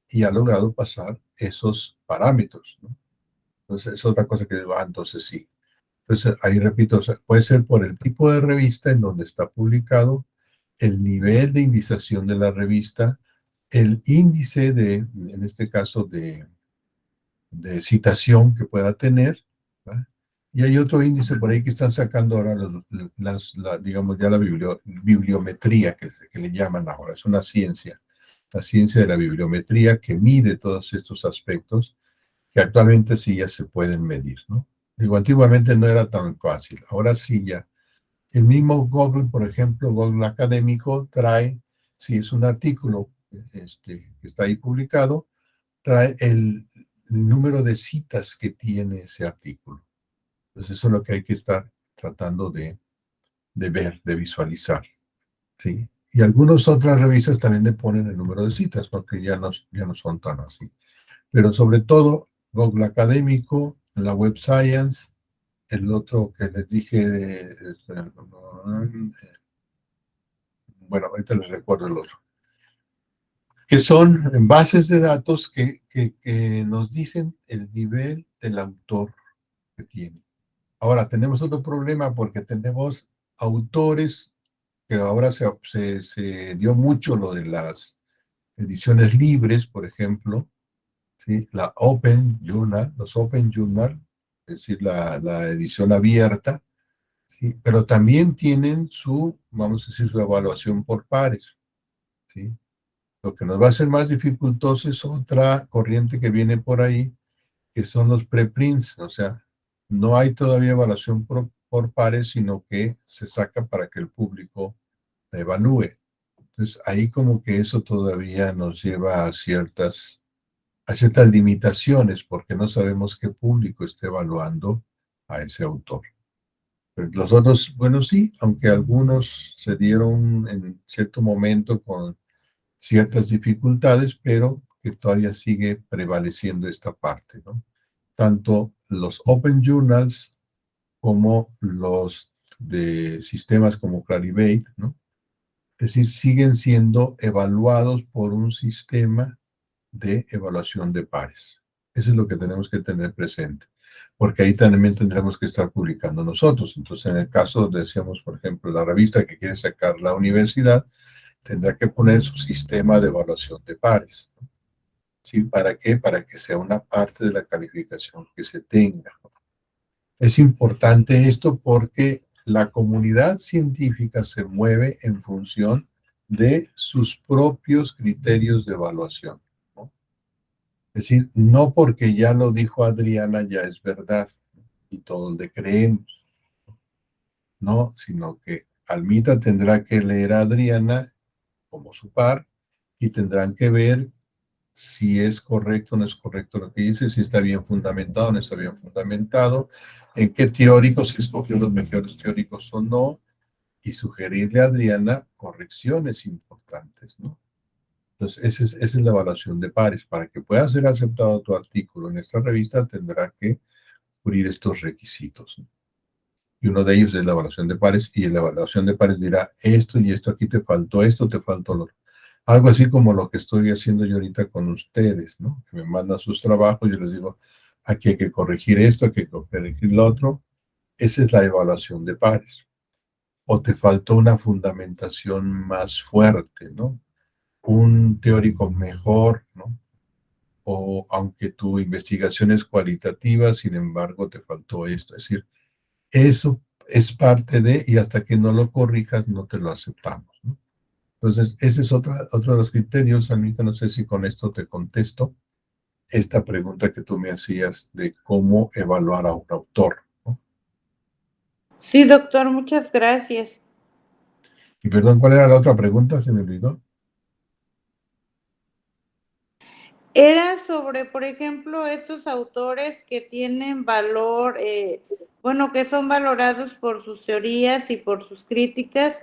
y ha logrado pasar esos parámetros, ¿no? Entonces, es otra cosa que va, entonces sí. Entonces, ahí repito, o sea, puede ser por el tipo de revista en donde está publicado, el nivel de indización de la revista, el índice en este caso, de citación que pueda tener, ¿verdad? Y hay otro índice por ahí que están sacando ahora, digamos, ya la bibliometría, que le llaman ahora, es una ciencia, la ciencia de la bibliometría que mide todos estos aspectos que actualmente sí ya se pueden medir, ¿no? Digo, antiguamente no era tan fácil, ahora sí ya. El mismo Google, por ejemplo, Google Académico trae, si es un artículo que está ahí publicado, trae el número de citas que tiene ese artículo. Entonces eso es lo que hay que estar tratando de ver, de visualizar, ¿sí? Y algunas otras revistas también le ponen el número de citas, porque ya no son tan así. Pero sobre todo, Google Académico, la Web Science, el otro que les dije, bueno, ahorita les recuerdo el otro, que son bases de datos que nos dicen el nivel del autor que tiene. Ahora, tenemos otro problema porque tenemos autores que ahora se dio mucho lo de las ediciones libres, por ejemplo, ¿sí? La Open Journal, los Open Journal, es decir, la edición abierta, ¿sí? Pero también tienen su, vamos a decir, su evaluación por pares, ¿sí? Lo que nos va a hacer más dificultoso es otra corriente que viene por ahí, que son los preprints, o sea, no hay todavía evaluación por pares, sino que se saca para que el público la evalúe. Entonces, ahí como que eso todavía nos lleva a ciertas limitaciones, porque no sabemos qué público está evaluando a ese autor. Pero los otros, bueno, sí, aunque algunos se dieron en cierto momento con ciertas dificultades, pero que todavía sigue prevaleciendo esta parte, ¿no? Tanto los Open Journals como los de sistemas como Clarivate, ¿no? Es decir, siguen siendo evaluados por un sistema de evaluación de pares. Eso es lo que tenemos que tener presente, porque ahí también tendremos que estar publicando nosotros. Entonces, en el caso, decíamos, por ejemplo, la revista que quiere sacar la universidad, tendrá que poner su sistema de evaluación de pares. ¿Sí? ¿Para qué? Para que sea una parte de la calificación que se tenga. Es importante esto porque la comunidad científica se mueve en función de sus propios criterios de evaluación, ¿no? Es decir, no porque ya lo dijo Adriana ya es verdad y todos le creemos, no, sino que Almita tendrá que leer a Adriana como su par y tendrán que ver si es correcto o no es correcto lo que dice, si está bien fundamentado o no está bien fundamentado, en qué teóricos, si escogió los mejores teóricos o no, y sugerirle a Adriana correcciones importantes, ¿no? Entonces, esa es la evaluación de pares. Para que pueda ser aceptado tu artículo en esta revista, tendrá que cubrir estos requisitos, ¿no? Y uno de ellos es la evaluación de pares, y en la evaluación de pares dirá, esto y esto aquí te faltó, esto te faltó lo otro. Algo así como lo que estoy haciendo yo ahorita con ustedes, ¿no? Que me mandan sus trabajos, yo les digo, aquí hay que corregir esto, hay que corregir lo otro. Esa es la evaluación de pares. O te faltó una fundamentación más fuerte, ¿no? Un teórico mejor, ¿no? O aunque tu investigación es cualitativa, sin embargo, te faltó esto. Es decir, eso es parte de, y hasta que no lo corrijas, no te lo aceptamos, ¿no? Entonces, ese es otro de los criterios. Anita, no sé si con esto te contesto esta pregunta que tú me hacías de cómo evaluar a un autor, ¿no? Sí, doctor, muchas gracias. Y perdón, ¿cuál era la otra pregunta? Se me olvidó. Era sobre, por ejemplo, estos autores que tienen valor, bueno, que son valorados por sus teorías y por sus críticas.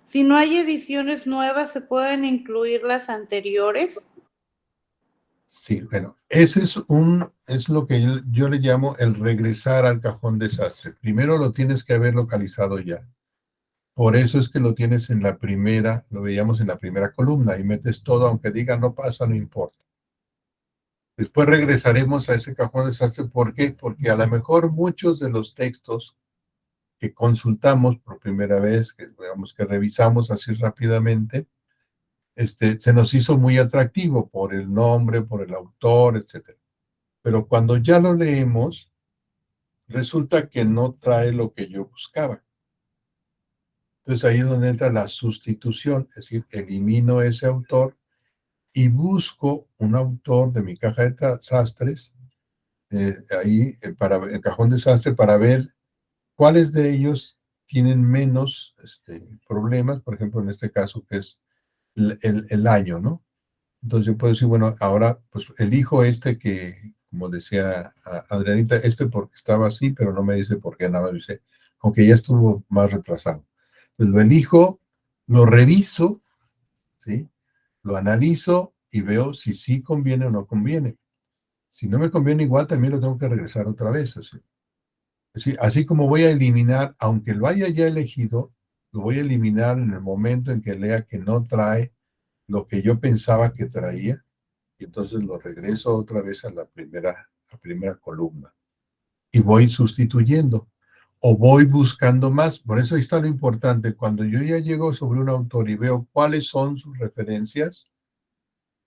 Si no hay ediciones nuevas, ¿se pueden incluir las anteriores? Sí, bueno, ese es lo que yo le llamo el regresar al cajón desastre. Primero lo tienes que haber localizado ya. Por eso es que lo tienes en la primera, lo veíamos en la primera columna, y metes todo, aunque diga no pasa, no importa. Después regresaremos a ese cajón desastre. ¿Por qué? Porque a lo mejor muchos de los textos que consultamos por primera vez, que digamos que revisamos así rápidamente, se nos hizo muy atractivo por el nombre, por el autor, etc. Pero cuando ya lo leemos, resulta que no trae lo que yo buscaba. Entonces ahí es donde entra la sustitución, es decir, elimino ese autor y busco un autor de mi caja de desastres, ahí para el cajón desastre, para ver cuáles de ellos tienen menos problemas, por ejemplo, en este caso que es el año, ¿no? Entonces yo puedo decir, bueno, ahora pues elijo que, como decía Adrianita, porque estaba así, pero no me dice por qué, nada más dice, aunque ya estuvo más retrasado. Entonces lo elijo, lo reviso, ¿sí? Lo analizo y veo si sí conviene o no conviene. Si no me conviene igual, también lo tengo que regresar otra vez. Así como voy a eliminar, aunque lo haya ya elegido, lo voy a eliminar en el momento en que lea que no trae lo que yo pensaba que traía, y entonces lo regreso otra vez a la primera columna. Y voy sustituyendo, o voy buscando más. Por eso ahí está lo importante. Cuando yo ya llego sobre un autor y veo cuáles son sus referencias,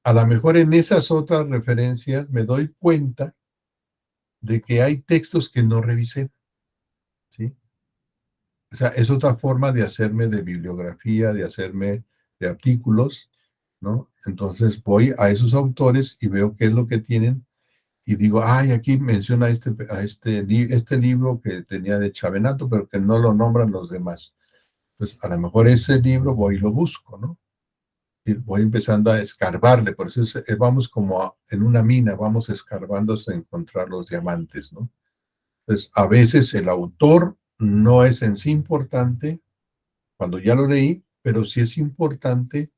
a lo mejor en esas otras referencias me doy cuenta de que hay textos que no revisé, ¿sí? O sea, es otra forma de hacerme de bibliografía, de hacerme de artículos, ¿no? Entonces voy a esos autores y veo qué es lo que tienen y digo, ay, aquí menciona este libro que tenía de Chavenato, pero que no lo nombran los demás. Pues a lo mejor ese libro voy y lo busco, ¿no? Y voy empezando a escarbarle, por eso vamos como en una mina, vamos escarbando hasta encontrar los diamantes, ¿no? Entonces, a veces el autor no es en sí importante cuando ya lo leí, pero sí es importante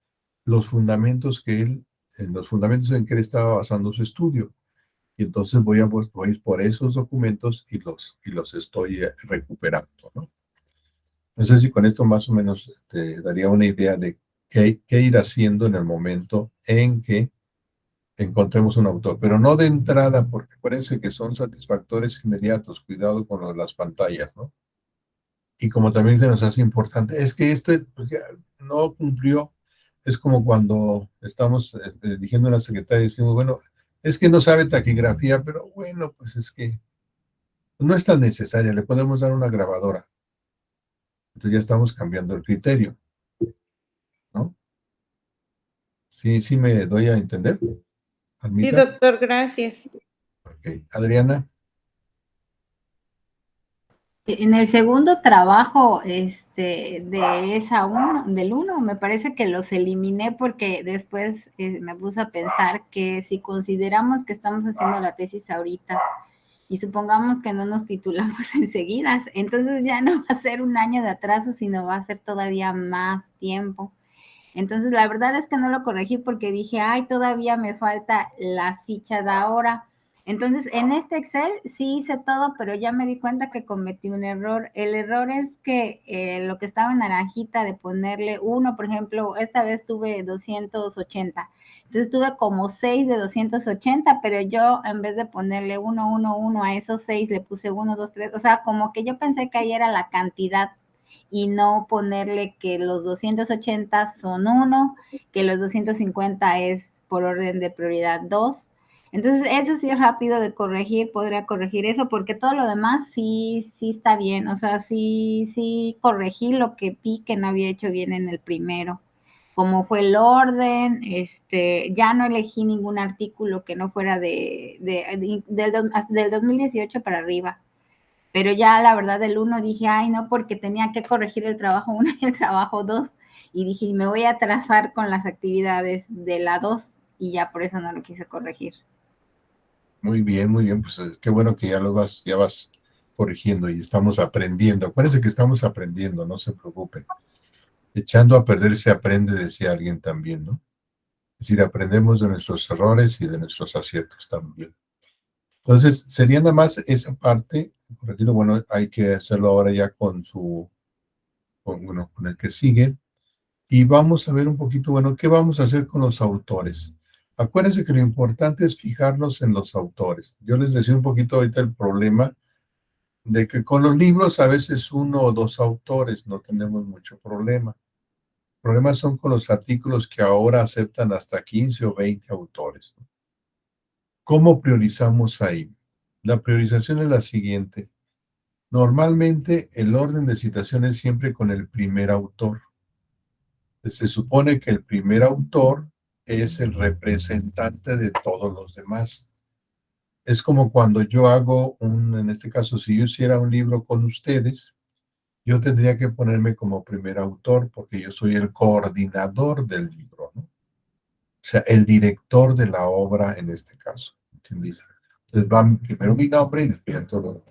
los fundamentos en los fundamentos en que él estaba basando su estudio. Y entonces voy por esos documentos y los estoy recuperando, ¿no? No sé si con esto más o menos te daría una idea de qué ir haciendo en el momento en que encontremos un autor, pero no de entrada, porque acuérdense que son satisfactores inmediatos, cuidado con las pantallas, ¿no? Y como también se nos hace importante, es que pues, ya no cumplió, es como cuando estamos eligiendo una secretaria y decimos, bueno, es que no sabe taquigrafía, pero bueno, pues es que no es tan necesaria, le podemos dar una grabadora. Entonces ya estamos cambiando el criterio, ¿no? Sí, sí me doy a entender, Sí, Almita. doctor, gracias. Ok. Adriana. En el segundo trabajo del uno, me parece que los eliminé porque después me puse a pensar que si consideramos que estamos haciendo la tesis ahorita y supongamos que no nos titulamos enseguida, entonces ya no va a ser un año de atraso, sino va a ser todavía más tiempo. Entonces, la verdad es que no lo corregí porque dije, ay, todavía me falta la ficha de ahora. Entonces, en este Excel sí hice todo, pero ya me di cuenta que cometí un error. El error es que lo que estaba en naranjita de ponerle uno, por ejemplo, esta vez tuve 280. Entonces tuve como 6 de 280, pero yo en vez de ponerle 1, 1, 1 a esos 6, le puse 1, 2, 3. O sea, como que yo pensé que ahí era la cantidad y no ponerle que los 280 son 1, que los 250 es por orden de prioridad 2. Entonces, eso sí es rápido de corregir, podría corregir eso, porque todo lo demás sí está bien, o sea, sí corregí lo que vi que no había hecho bien en el primero. Como fue el orden, ya no elegí ningún artículo que no fuera del 2018 para arriba. Pero ya la verdad del 1 dije, ay, no, porque tenía que corregir el trabajo 1 y el trabajo 2. Y dije, me voy a atrasar con las actividades de la 2 y ya por eso no lo quise corregir. Muy bien, pues qué bueno que ya vas corrigiendo y estamos aprendiendo. Acuérdense que estamos aprendiendo, no se preocupen. Echando a perder se aprende, decía alguien también, ¿no? Es decir, aprendemos de nuestros errores y de nuestros aciertos también. Entonces, sería nada más esa parte, bueno, hay que hacerlo ahora ya con el que sigue. Y vamos a ver un poquito, bueno, ¿qué vamos a hacer con los autores? Acuérdense que lo importante es fijarnos en los autores. Yo les decía un poquito ahorita el problema de que con los libros a veces uno o dos autores no tenemos mucho problema. Problemas son con los artículos que ahora aceptan hasta 15 o 20 autores. ¿Cómo priorizamos ahí? La priorización es la siguiente. Normalmente el orden de citación es siempre con el primer autor. Se supone que el primer autor es el representante de todos los demás. Es como cuando yo hago en este caso, si yo hiciera un libro con ustedes, yo tendría que ponerme como primer autor porque yo soy el coordinador del libro, ¿no? O sea, el director de la obra en este caso. ¿Entiendes? Entonces va primero mi nombre y después ya todo.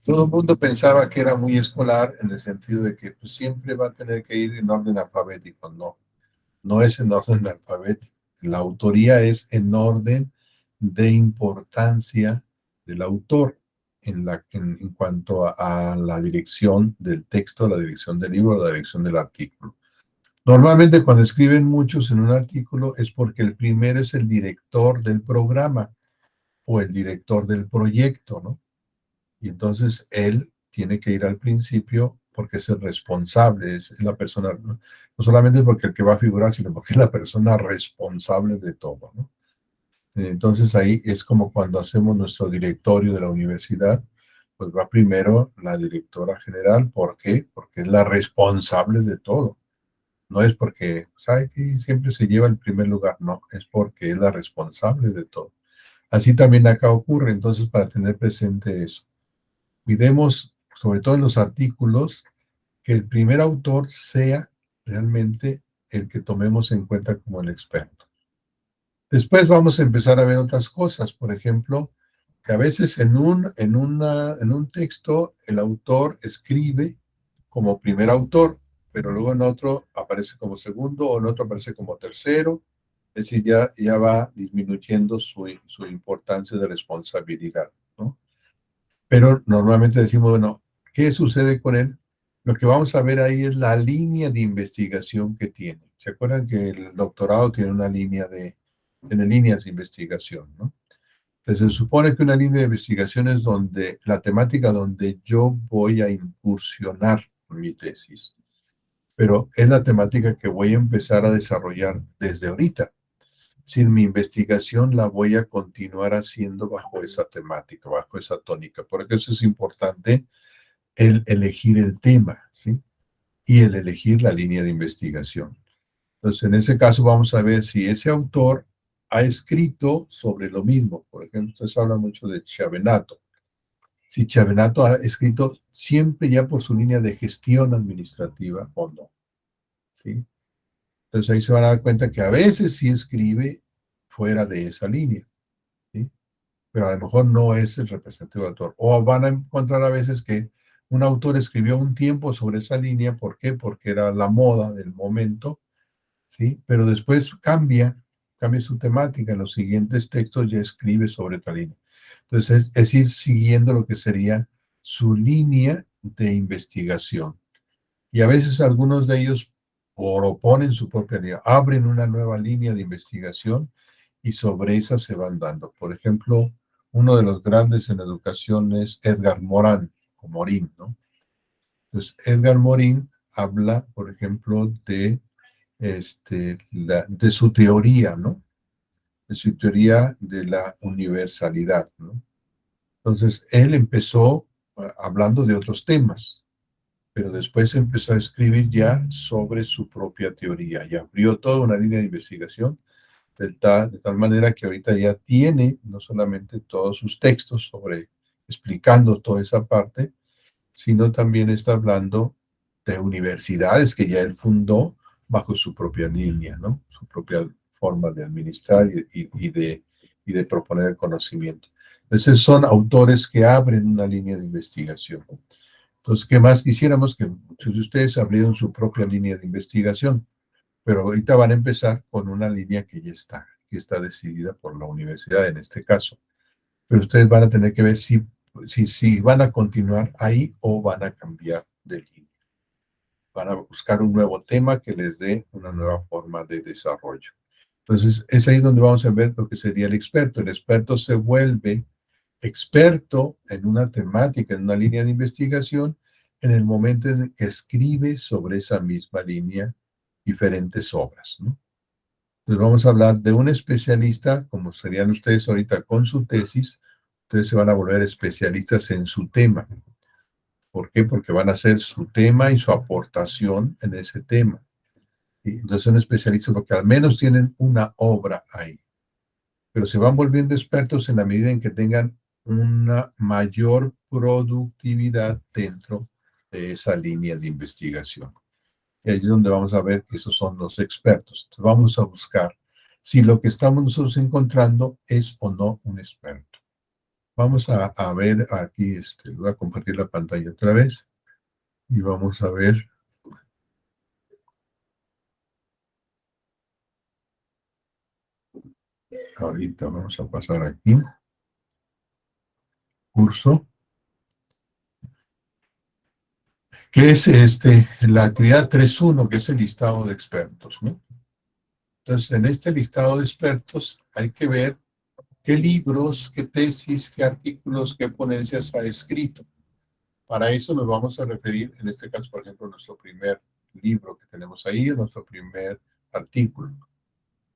Todo el mundo pensaba que era muy escolar en el sentido de que pues, siempre va a tener que ir en orden alfabético. No, no es en orden alfabético. La autoría es en orden de importancia del autor. en cuanto a la dirección del texto, la dirección del libro, la dirección del artículo. Normalmente cuando escriben muchos en un artículo es porque el primero es el director del programa o el director del proyecto, ¿no? Y entonces él tiene que ir al principio porque es el responsable, es la persona, no solamente porque el que va a figurar, sino porque es la persona responsable de todo, ¿no? Entonces ahí es como cuando hacemos nuestro directorio de la universidad, pues va primero la directora general. ¿Por qué? Porque es la responsable de todo. No es porque, ¿sabe que siempre se lleva el primer lugar? No, es porque es la responsable de todo. Así también acá ocurre, entonces, para tener presente eso. Cuidemos, sobre todo en los artículos, que el primer autor sea realmente el que tomemos en cuenta como el experto. Después vamos a empezar a ver otras cosas, por ejemplo, que a veces en un texto el autor escribe como primer autor, pero luego en otro aparece como segundo o en otro aparece como tercero, es decir, ya va disminuyendo su importancia de responsabilidad, ¿no? Pero normalmente decimos, bueno, ¿qué sucede con él? Lo que vamos a ver ahí es la línea de investigación que tiene. ¿Se acuerdan que el doctorado tiene tiene líneas de investigación, ¿no? Entonces se supone que una línea de investigación es donde la temática donde yo voy a incursionar en mi tesis, pero es la temática que voy a empezar a desarrollar desde ahorita. Sin mi investigación la voy a continuar haciendo bajo esa temática, bajo esa tónica. Por eso es importante el elegir el tema, ¿sí? Y el elegir la línea de investigación. Entonces, en ese caso vamos a ver si ese autor ha escrito sobre lo mismo. Por ejemplo, ustedes hablan mucho de Chiavenato. Si Chiavenato ha escrito siempre ya por su línea de gestión administrativa o no, ¿sí? Entonces ahí se van a dar cuenta que a veces sí escribe fuera de esa línea, ¿sí? Pero a lo mejor no es el representativo del autor. O van a encontrar a veces que un autor escribió un tiempo sobre esa línea. ¿Por qué? Porque era la moda del momento, ¿sí? Pero después cambia su temática. En los siguientes textos ya escribe sobre otra línea. Entonces es ir siguiendo lo que sería su línea de investigación. Y a veces algunos de ellos proponen su propia línea, abren una nueva línea de investigación y sobre esa se van dando. Por ejemplo, uno de los grandes en educación es Edgar Morin, o Morin, ¿no? Entonces, Edgar Morin habla, por ejemplo, de su teoría, ¿no? De su teoría de la universalidad, ¿no? Entonces, él empezó hablando de otros temas, pero después empezó a escribir ya sobre su propia teoría y abrió toda una línea de investigación de tal manera que ahorita ya tiene no solamente todos sus textos explicando toda esa parte, sino también está hablando de universidades que ya él fundó bajo su propia línea, ¿no? Su propia forma de administrar y de proponer el conocimiento. Entonces son autores que abren una línea de investigación. Entonces, ¿qué más quisiéramos? Que muchos de ustedes abrieron su propia línea de investigación, pero ahorita van a empezar con una línea que está decidida por la universidad en este caso. Pero ustedes van a tener que ver si van a continuar ahí o van a cambiar de línea. Van a buscar un nuevo tema que les dé una nueva forma de desarrollo. Entonces, es ahí donde vamos a ver lo que sería el experto. El experto se vuelve experto en una temática, en una línea de investigación, en el momento en que escribe sobre esa misma línea diferentes obras, ¿no? Entonces vamos a hablar de un especialista, como serían ustedes ahorita con su tesis. Ustedes se van a volver especialistas en su tema. ¿Por qué? Porque van a hacer su tema y su aportación en ese tema. Y entonces son especialistas porque al menos tienen una obra ahí. Pero se van volviendo expertos en la medida en que tengan una mayor productividad dentro de esa línea de investigación. Y ahí es donde vamos a ver que esos son los expertos. Entonces vamos a buscar si lo que estamos nosotros encontrando es o no un experto. Vamos a ver aquí, voy a compartir la pantalla otra vez y vamos a ver. Ahorita vamos a pasar aquí. Curso. que es la actividad 3.1, que es el listado de expertos, ¿no? Entonces, en este listado de expertos hay que ver qué libros, qué tesis, qué artículos, qué ponencias ha escrito. Para eso nos vamos a referir, en este caso, por ejemplo, a nuestro primer libro que tenemos ahí, a nuestro primer artículo.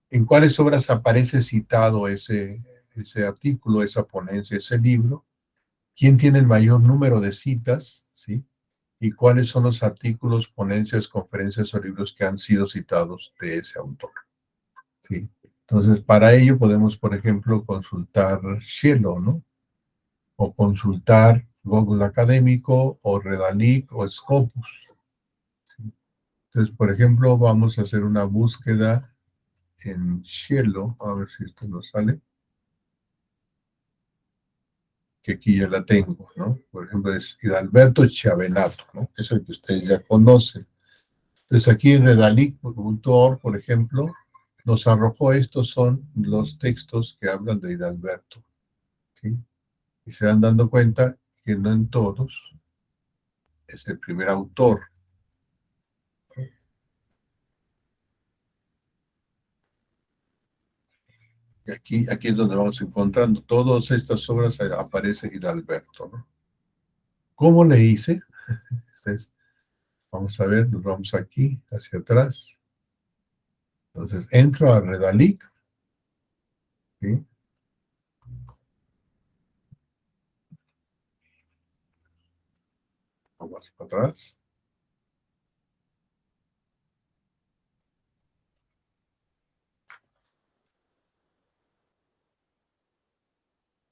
¿En cuáles obras aparece citado ese artículo, esa ponencia, ese libro? ¿Quién tiene el mayor número de citas? ¿Sí? ¿Y cuáles son los artículos, ponencias, conferencias o libros que han sido citados de ese autor? ¿Sí? Entonces, para ello podemos, por ejemplo, consultar Cielo, ¿no? O consultar Google Académico, o Redalic, o Scopus. ¿Sí? Entonces, por ejemplo, vamos a hacer una búsqueda en Cielo, a ver si esto nos sale, que aquí ya la tengo, ¿no? Por ejemplo, es Hidalberto Chavenato, ¿no? Es el que ustedes ya conocen. Entonces, aquí en Redalic.org, por ejemplo, nos arrojó estos son los textos que hablan de Hidalberto, ¿sí? Y se van dando cuenta que no en todos es el primer autor. Y aquí es donde vamos encontrando todas estas obras, aparece Hidalberto, ¿no? ¿Cómo le hice? Vamos a ver, nos vamos aquí, hacia atrás. Entonces, entro a Redalic, ¿sí? Vamos para atrás.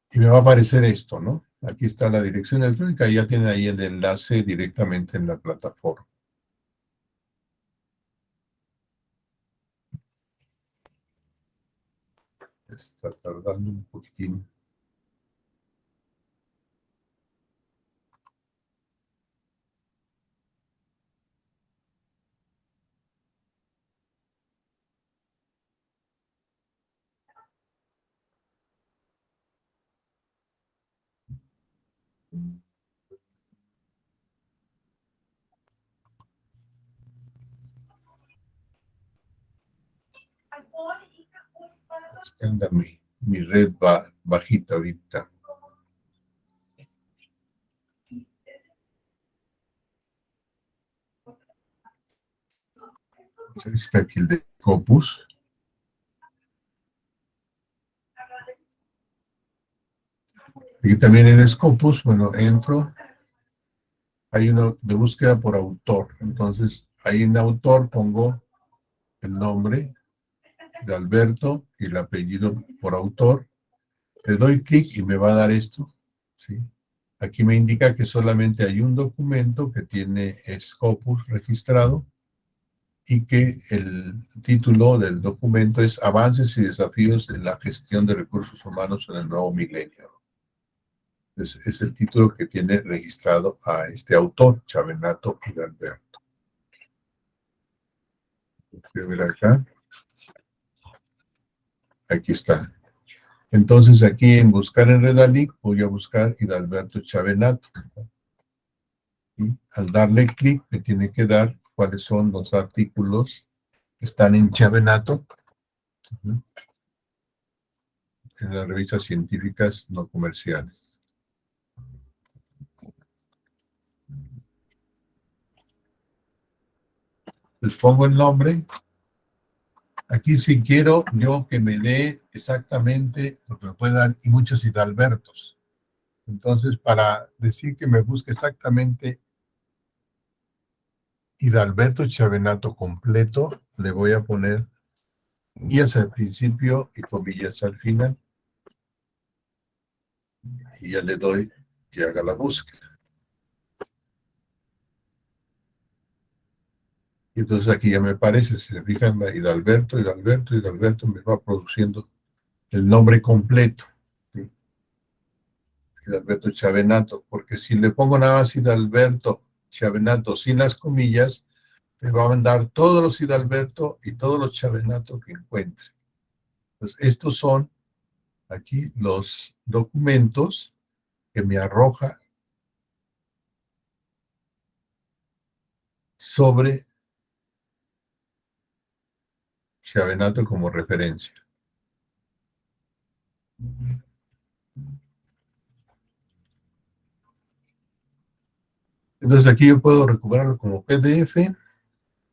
Y me va a aparecer esto, ¿no? Aquí está la dirección electrónica y ya tienen ahí el enlace directamente en la plataforma. Está tardando un poquitín. Anda mi red bajita ahorita. Entonces, está aquí el de Scopus. Aquí también en Scopus, bueno, entro. Hay uno de búsqueda por autor. Entonces, ahí en autor pongo el nombre de Alberto y el apellido por autor. Le doy clic y me va a dar esto, ¿sí? Aquí me indica que solamente hay un documento que tiene Scopus registrado y que el título del documento es Avances y desafíos en la gestión de recursos humanos en el nuevo milenio. Es el título que tiene registrado a este autor, Chavenato Hidalberto. Voy a ver acá. Aquí está. Entonces aquí en buscar en Redalic voy a buscar Hidalberto Chavenato. Y al darle clic me tiene que dar cuáles son los artículos que están en Chavenato, ¿no? En las revistas científicas no comerciales. Les pongo el nombre. Aquí si quiero yo que me dé exactamente, porque me puede dar y muchos Hidalbertos. Entonces, para decir que me busque exactamente Hidalberto Chavenato completo, le voy a poner guías al principio y comillas al final. Y ya le doy que haga la búsqueda. Y entonces aquí ya me aparece, si se fijan, Hidalberto, me va produciendo el nombre completo. ¿Sí? Hidalberto Chavenato, porque si le pongo nada más Hidalberto Chavenato sin las comillas, me va a mandar todos los Hidalberto y todos los Chavenato que encuentre. Entonces, estos son aquí los documentos que me arroja sobre Chavenato como referencia. Entonces aquí yo puedo recuperarlo como PDF,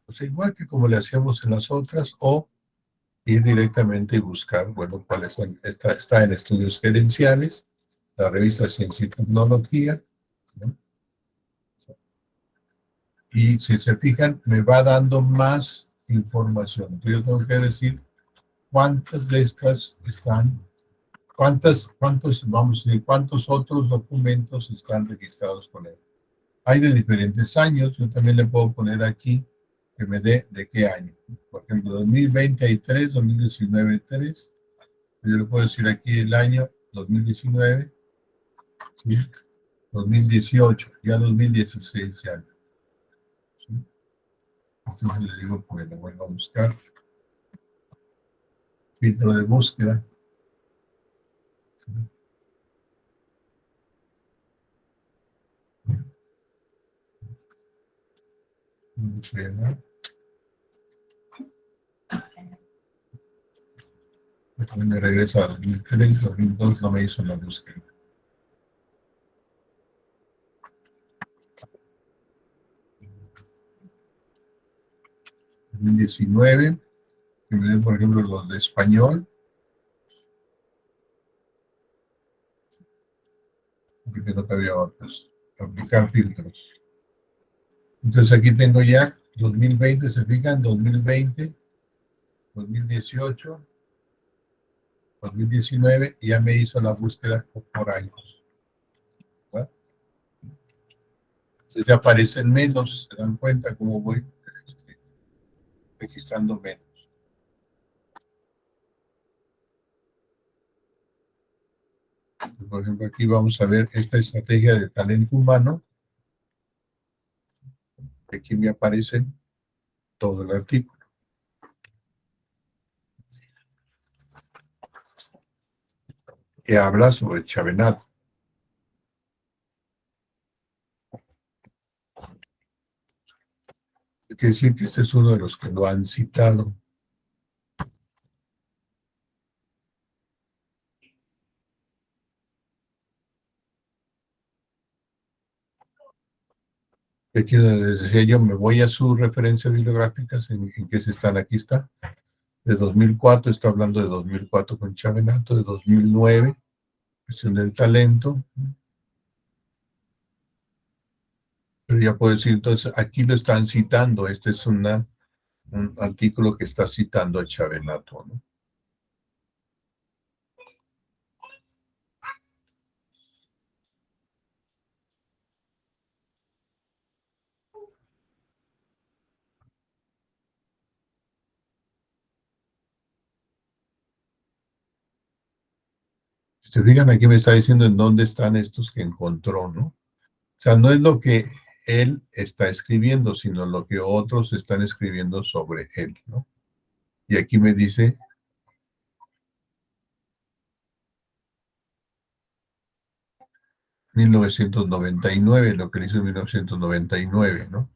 o sea, igual que como le hacíamos en las otras, o ir directamente y buscar, bueno, cuáles son, está en estudios gerenciales, la revista Ciencia y Tecnología, ¿no? Y si se fijan, me va dando más información. Entonces yo tengo que decir cuántas de estas están, vamos a decir, cuántos otros documentos están registrados con él. Hay de diferentes años, yo también le puedo poner aquí que me dé de qué año. Por ejemplo, 2020 hay 3, 2019 3. Yo le puedo decir aquí el año 2019, ¿sí? 2018, ya 2016 ya. ¿Sí? Entonces le digo, pues lo vuelvo a buscar. Filtro de búsqueda. Búsqueda. Después me regresa a 2003, 2002 no me hizo la búsqueda. En 2019, que me den, por ejemplo, los de español, porque no había otros. Aplicar filtros. Entonces aquí tengo ya 2020, se fijan, 2020, 2018, 2019, y ya me hizo la búsqueda por años. ¿Va? Entonces ya aparecen menos, se dan cuenta cómo voy registrando menos. Entonces, por ejemplo, aquí vamos a ver esta estrategia de talento humano. Aquí me aparece todo el artículo. Que habla sobre Chavenato. Quiere decir que este es uno de los que lo han citado. Aquí les decía yo, me voy a sus referencias bibliográficas, en qué se están, aquí está. De 2004, está hablando de 2004 con Chavenato, de 2009, cuestión del talento. Pero ya puedo decir, entonces, aquí lo están citando, este es un artículo que está citando a Chavenato, ¿no? Si se fijan, aquí me está diciendo en dónde están estos que encontró, ¿no? O sea, no es lo que él está escribiendo, sino lo que otros están escribiendo sobre él, ¿no? Y aquí me dice 1999, lo que le hizo en 1999, ¿no?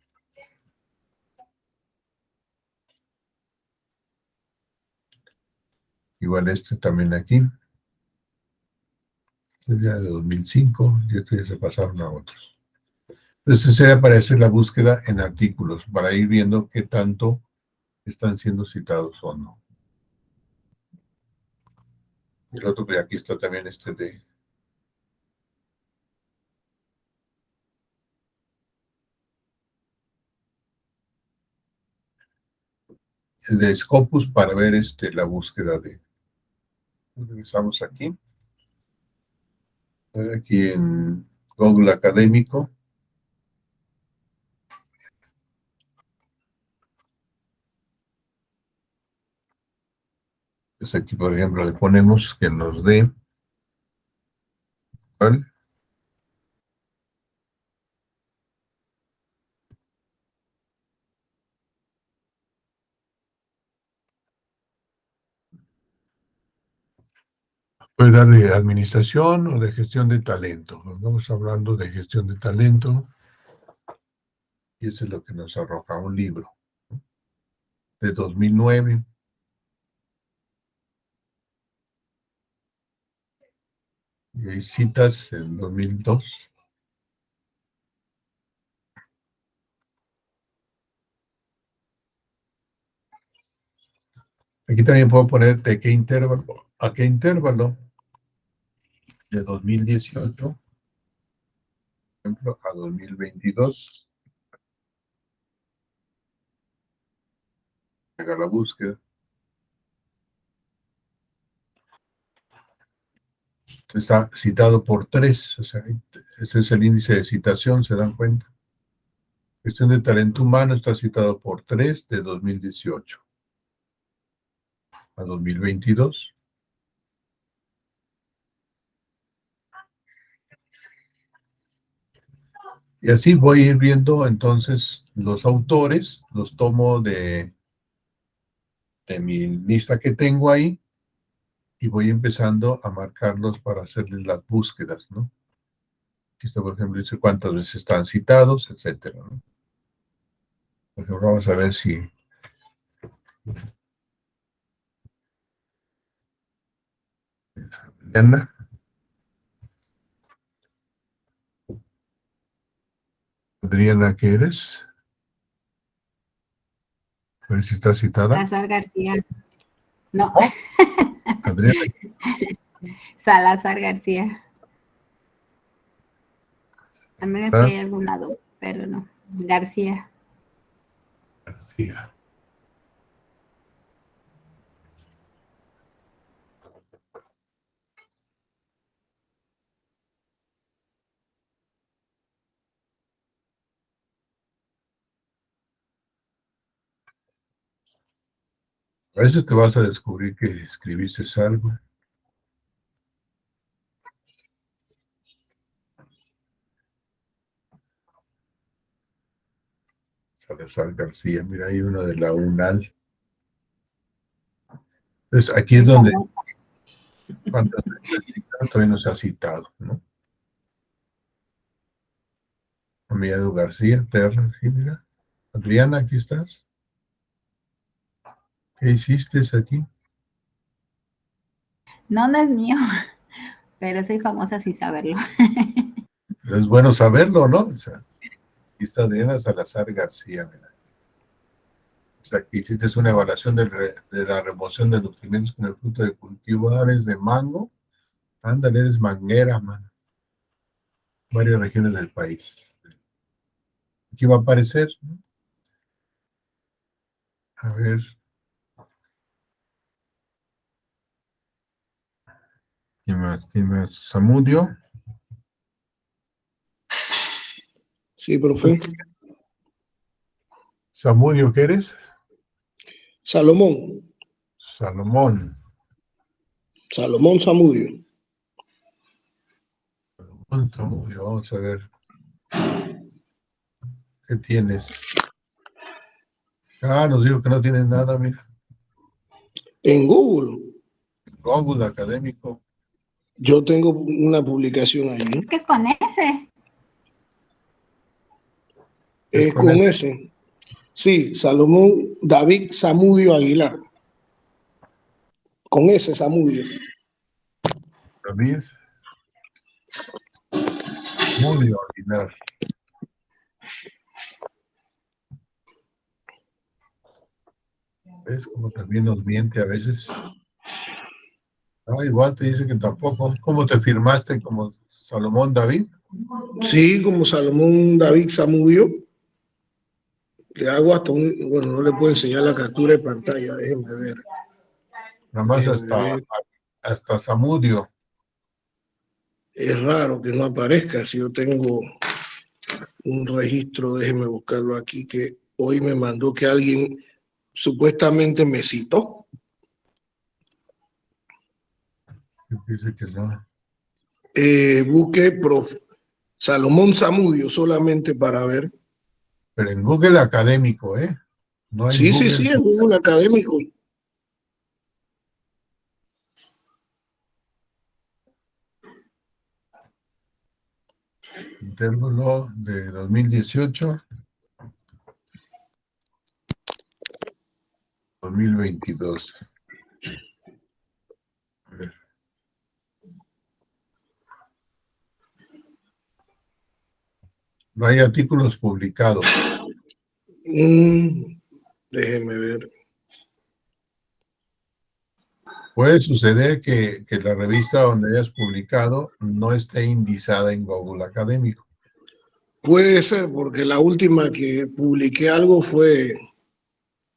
Igual este también aquí. Este es ya de 2005, y estos ya se pasaron a otros. Entonces, se aparece la búsqueda en artículos para ir viendo qué tanto están siendo citados o no. Y el otro que aquí está también este de Scopus para ver la búsqueda de. Regresamos aquí. Aquí en Google Académico. Pues aquí, por ejemplo, le ponemos que nos dé. ¿Vale? Puede dar de administración o de gestión de talento. Estamos hablando de gestión de talento. Y eso es lo que nos arroja un libro, ¿no? De 2009. Y hay citas en 2002. Aquí también puedo poner de qué intervalo a qué intervalo. De 2018, por ejemplo, a 2022. Haga la búsqueda. Está citado por 3, o sea, ese es el índice de citación, ¿se dan cuenta? Cuestión de talento humano está citado por 3 de 2018 a 2022. Y así voy a ir viendo entonces los autores, los tomo de mi lista que tengo ahí y voy empezando a marcarlos para hacerles las búsquedas, ¿no? Aquí está, por ejemplo, dice cuántas veces están citados, etcétera, ¿no? Por ejemplo, vamos a ver si Adriana, Adriana, ¿qué eres? A ver si está citada. Salazar García. No, Adriana Salazar García. A menos que está. haya alguna duda, pero no. García. García. A veces te vas a descubrir que escribiste algo. Salazar García, mira, hay uno de la UNAL. Entonces, aquí es Es donde famosa. cuántas veces todavía no se ha citado, ¿no? Amado García, Terra, sí, mira. Adriana, aquí estás. ¿Qué hiciste aquí? No, no es mío, pero soy famosa sin saberlo. Pero es bueno saberlo, ¿no? O sea, aquí está Adriana Salazar García, mira. O sea, que hiciste una evaluación de la remoción de nutrientes con el fruto de cultivares de mango. Ándale, eres manguera, man. Varias regiones del país. Aquí va a aparecer, ¿no? A ver, ¿quién más? ¿Quién más? Zamudio. Sí, profe. Zamudio, ¿qué eres? Salomón. Salomón. Salomón Zamudio. Zamudio, vamos a ver. ¿Qué tienes? Ah, nos dijo que no tienes nada, mira. En Google, Google académico. yo tengo una publicación allí. ¿Qué es con ese? Es con ese. Sí, Salomón David Zamudio Aguilar. Con ese Zamudio. David. Zamudio Aguilar. ¿Ves cómo también nos miente a veces? Ah, igual te dice que tampoco. ¿Cómo te firmaste como Salomón David? Sí, como Salomón David Zamudio. Le hago hasta un, bueno, no le puedo enseñar la captura de pantalla, déjenme ver. Nada más Déjenme ver. hasta Zamudio. Es raro que no aparezca si yo tengo un registro, déjenme buscarlo aquí, que hoy me mandó que alguien supuestamente me citó. Dice que no. Busqué prof. Salomón Zamudio solamente para ver. Pero en Google académico, ¿eh? No en Sí, sí, Google sí, es un académico. intervalo de 2018. 2022. A ver. No hay artículos publicados. Déjeme ver. Puede suceder que la revista donde hayas publicado no esté indizada en Google Académico. Puede ser, porque la última que publiqué algo fue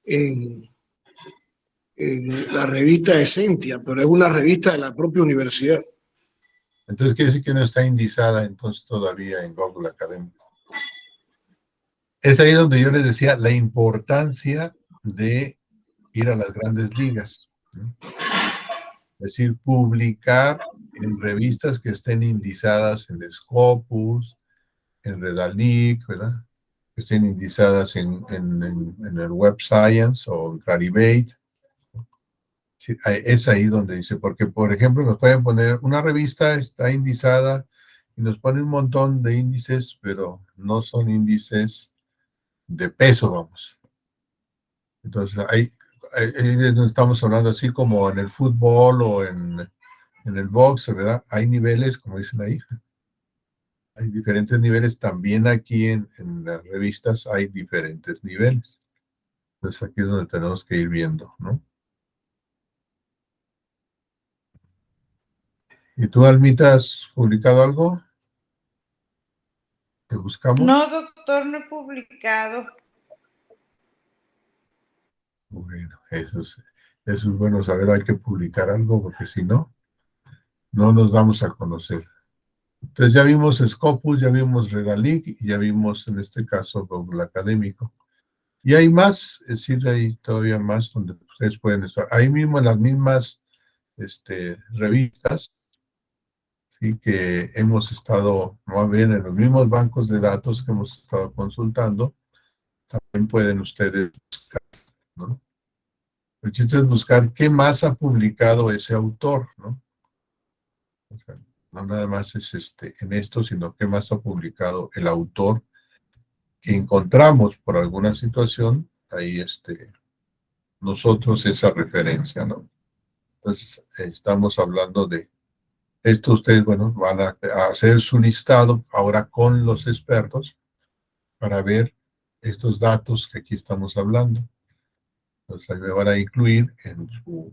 en la revista Essentia, pero es una revista de la propia universidad. Entonces quiere decir que no está indizada entonces todavía en Google Académico. Es ahí donde yo les decía la importancia de ir a las grandes ligas, ¿no? Es decir, publicar en revistas que estén indizadas en Scopus, en Redalic, ¿verdad? Que estén indizadas en el Web Science o en Clarivate. Sí, es ahí donde dice, porque por ejemplo nos pueden poner, una revista está indizada y nos pone un montón de índices, pero no son índices de peso, vamos. Entonces ahí no estamos hablando así como en el fútbol o en el box, ¿verdad? Hay niveles, como dicen ahí, hay diferentes niveles. También aquí en las revistas hay diferentes niveles. Entonces aquí es donde tenemos que ir viendo, ¿no? ¿Y tú, Almita, has publicado algo? ¿Te buscamos? No, doctor, no he publicado. Bueno, eso es bueno saber, hay que publicar algo, porque si no, no nos vamos a conocer. Entonces ya vimos Scopus, ya vimos Redalic y ya vimos en este caso Google Académico. Y hay más, es decir, hay todavía más donde ustedes pueden estar. Ahí mismo en las mismas revistas, ¿sí? Que hemos estado, más bien en los mismos bancos de datos que hemos estado consultando, también pueden ustedes buscar, ¿no? El chiste es buscar qué más ha publicado ese autor, ¿no? O sea, no nada más es en esto, sino qué más ha publicado el autor que encontramos por alguna situación, ahí nosotros esa referencia, ¿no? Entonces, estamos hablando de esto. Ustedes, bueno, van a hacer su listado ahora con los expertos para ver estos datos que aquí estamos hablando. Entonces, ahí me van a incluir en su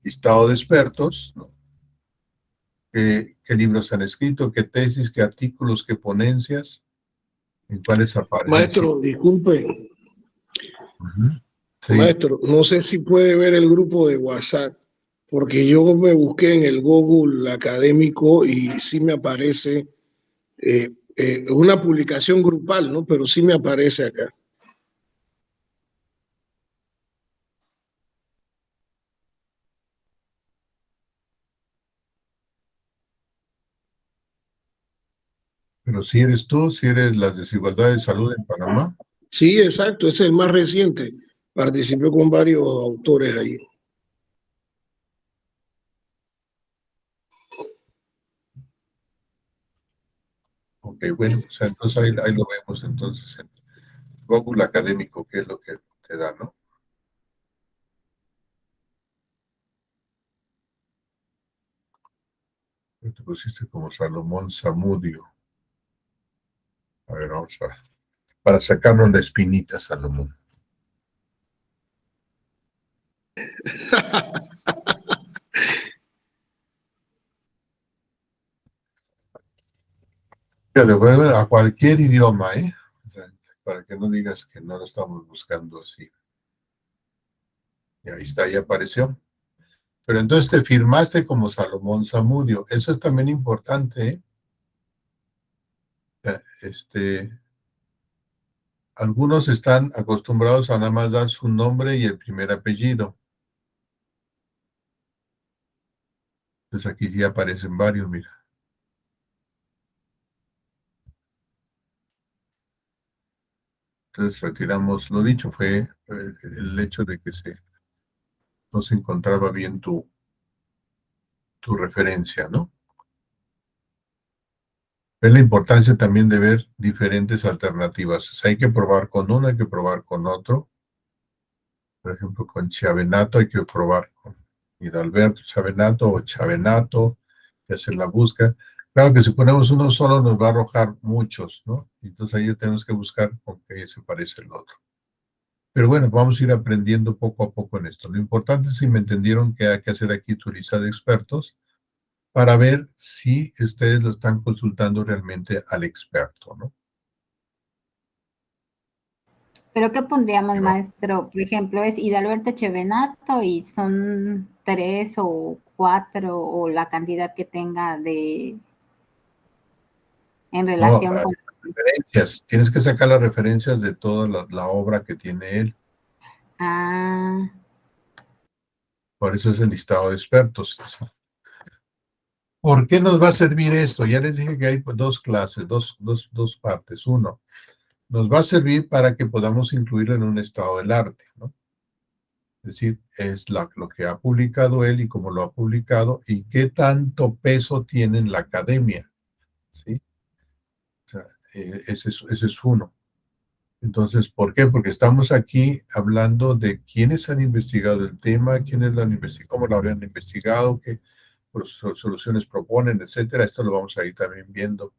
listado de expertos, ¿no? ¿Qué libros han escrito? ¿Qué tesis? ¿Qué artículos? ¿Qué ponencias? ¿En cuáles aparecen? Maestro, disculpe. Sí. Maestro, no sé si puede ver el grupo de WhatsApp, porque yo me busqué en el Google Académico y sí me aparece una publicación grupal, ¿no? Pero sí me aparece acá. Pero si eres tú, si eres las desigualdades de salud en Panamá. Sí, exacto, ese es el más reciente. Participé con varios autores ahí. Ok, bueno, pues entonces ahí lo vemos entonces en Google Académico, que es lo que te da, ¿no? Te pusiste como Salomón Zamudio. A ver, vamos a ver. Para sacarnos la espinita, Salomón. A cualquier idioma, ¿eh? O sea, para que no digas que no lo estamos buscando así. Y ahí está, ya apareció. Pero entonces te firmaste como Salomón Zamudio. Eso es también importante, ¿eh? O sea, algunos están acostumbrados a nada más dar su nombre y el primer apellido. Entonces aquí ya aparecen varios, mira. Entonces retiramos lo dicho, fue el hecho de que no se encontraba bien tu referencia, ¿no? Es la importancia también de ver diferentes alternativas. O sea, hay que probar con uno, hay que probar con otro. Por ejemplo, con Chiavenato hay que probar con Hidalberto Chiavenato o Chavenato y hacer la búsqueda. Claro que si ponemos uno solo nos va a arrojar muchos, ¿no? Entonces ahí tenemos que buscar con qué se parece el otro. Pero bueno, vamos a ir aprendiendo poco a poco en esto. Lo importante es si me entendieron que hay que hacer aquí tu lista de expertos para ver si ustedes lo están consultando realmente al experto, ¿no? ¿Pero qué pondríamos, No. maestro? Por ejemplo, es Hidalberto Chevenato y son 3 o 4 o la cantidad que tenga en No, relación con... referencias. Tienes que sacar las referencias de toda la obra que tiene él. Ah, Por eso es el listado de expertos. ¿Por qué nos va a servir esto? Ya les dije que hay dos clases, dos partes. Uno, nos va a servir para que podamos incluirlo en un estado del arte, ¿no? Es decir, es lo que ha publicado él y cómo lo ha publicado y qué tanto peso tiene en la academia, ¿sí? O sea, ese es uno. Entonces, ¿por qué? Porque estamos aquí hablando de quiénes han investigado el tema, quiénes lo han investigado, cómo lo habrían investigado, qué soluciones proponen, etcétera. Esto lo vamos a ir también viendo.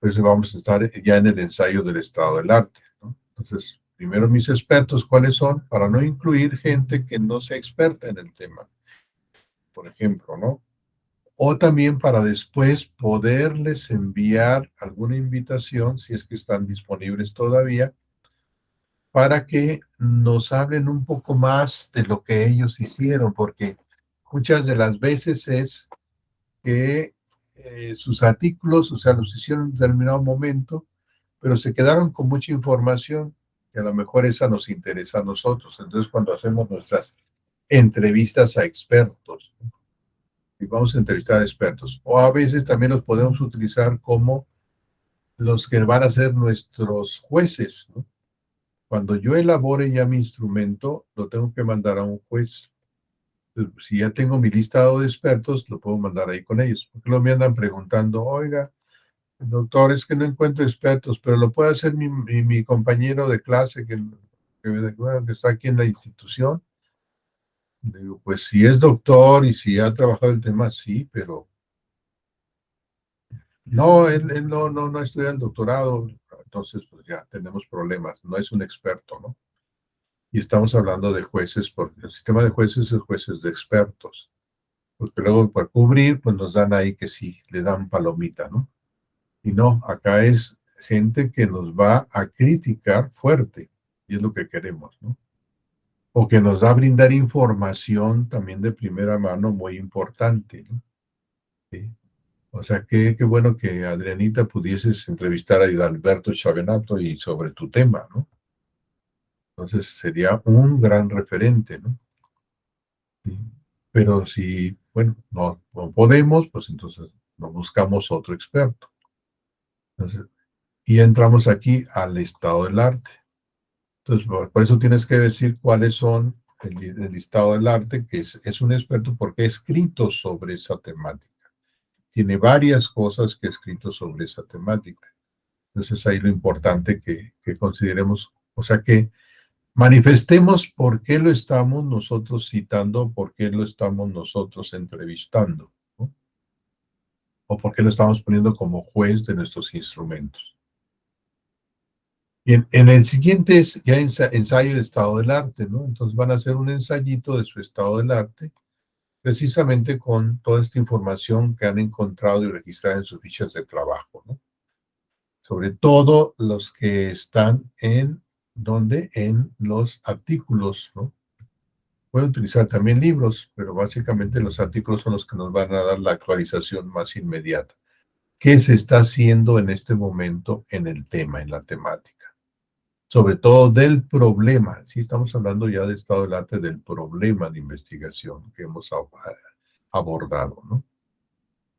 Por eso vamos a estar ya en el ensayo del estado del arte, ¿no? Entonces, primero mis expertos, ¿cuáles son? Para no incluir gente que no sea experta en el tema, por ejemplo, ¿no? O también para después poderles enviar alguna invitación, si es que están disponibles todavía, para que nos hablen un poco más de lo que ellos hicieron, porque muchas de las veces es que sus artículos, o sea, los hicieron en determinado momento, pero se quedaron con mucha información que a lo mejor esa nos interesa a nosotros. Entonces, cuando hacemos nuestras entrevistas a expertos, ¿no? Y vamos a entrevistar a expertos, o a veces también los podemos utilizar como los que van a ser nuestros jueces, ¿no? Cuando yo elabore ya mi instrumento, lo tengo que mandar a un juez. Entonces, si ya tengo mi listado de expertos, lo puedo mandar ahí con ellos. Porque luego me andan preguntando, oiga, doctor, es que no encuentro expertos, pero lo puede hacer mi compañero de clase que está aquí en la institución. Digo, pues si es doctor y si ha trabajado el tema, sí, pero no, él no estudia el doctorado. Entonces, pues ya tenemos problemas. No es un experto, ¿no? Y estamos hablando de jueces, porque el sistema de jueces es jueces de expertos. Porque luego para cubrir, pues nos dan ahí que sí, le dan palomita, ¿no? Y no, acá es gente que nos va a criticar fuerte, y es lo que queremos, ¿no? O que nos va a brindar información también de primera mano muy importante, ¿no? Sí. O sea, qué bueno que Adrianita pudieses entrevistar a Alberto Chavenato y sobre tu tema, ¿no? Entonces sería un gran referente, ¿no? Sí. Pero si, bueno, no podemos, pues entonces nos buscamos otro experto. Entonces, y entramos aquí al estado del arte. Entonces, por eso tienes que decir cuáles son el listado del arte, que es un experto porque ha escrito sobre esa temática. Tiene varias cosas que ha escrito sobre esa temática. Entonces, ahí lo importante que consideremos, o sea, que manifestemos por qué lo estamos nosotros citando, por qué lo estamos nosotros entrevistando, ¿no? O por qué lo estamos poniendo como juez de nuestros instrumentos. Bien, en el siguiente es ya ensayo de estado del arte, ¿no? Entonces van a hacer un ensayito de su estado del arte, precisamente con toda esta información que han encontrado y registrado en sus fichas de trabajo, ¿no? Sobre todo los que están ¿dónde? En los artículos, ¿no? Pueden utilizar también libros, pero básicamente los artículos son los que nos van a dar la actualización más inmediata. ¿Qué se está haciendo en este momento en el tema, en la temática? Sobre todo del problema, sí estamos hablando ya de estado del arte, del problema de investigación que hemos abordado, ¿no?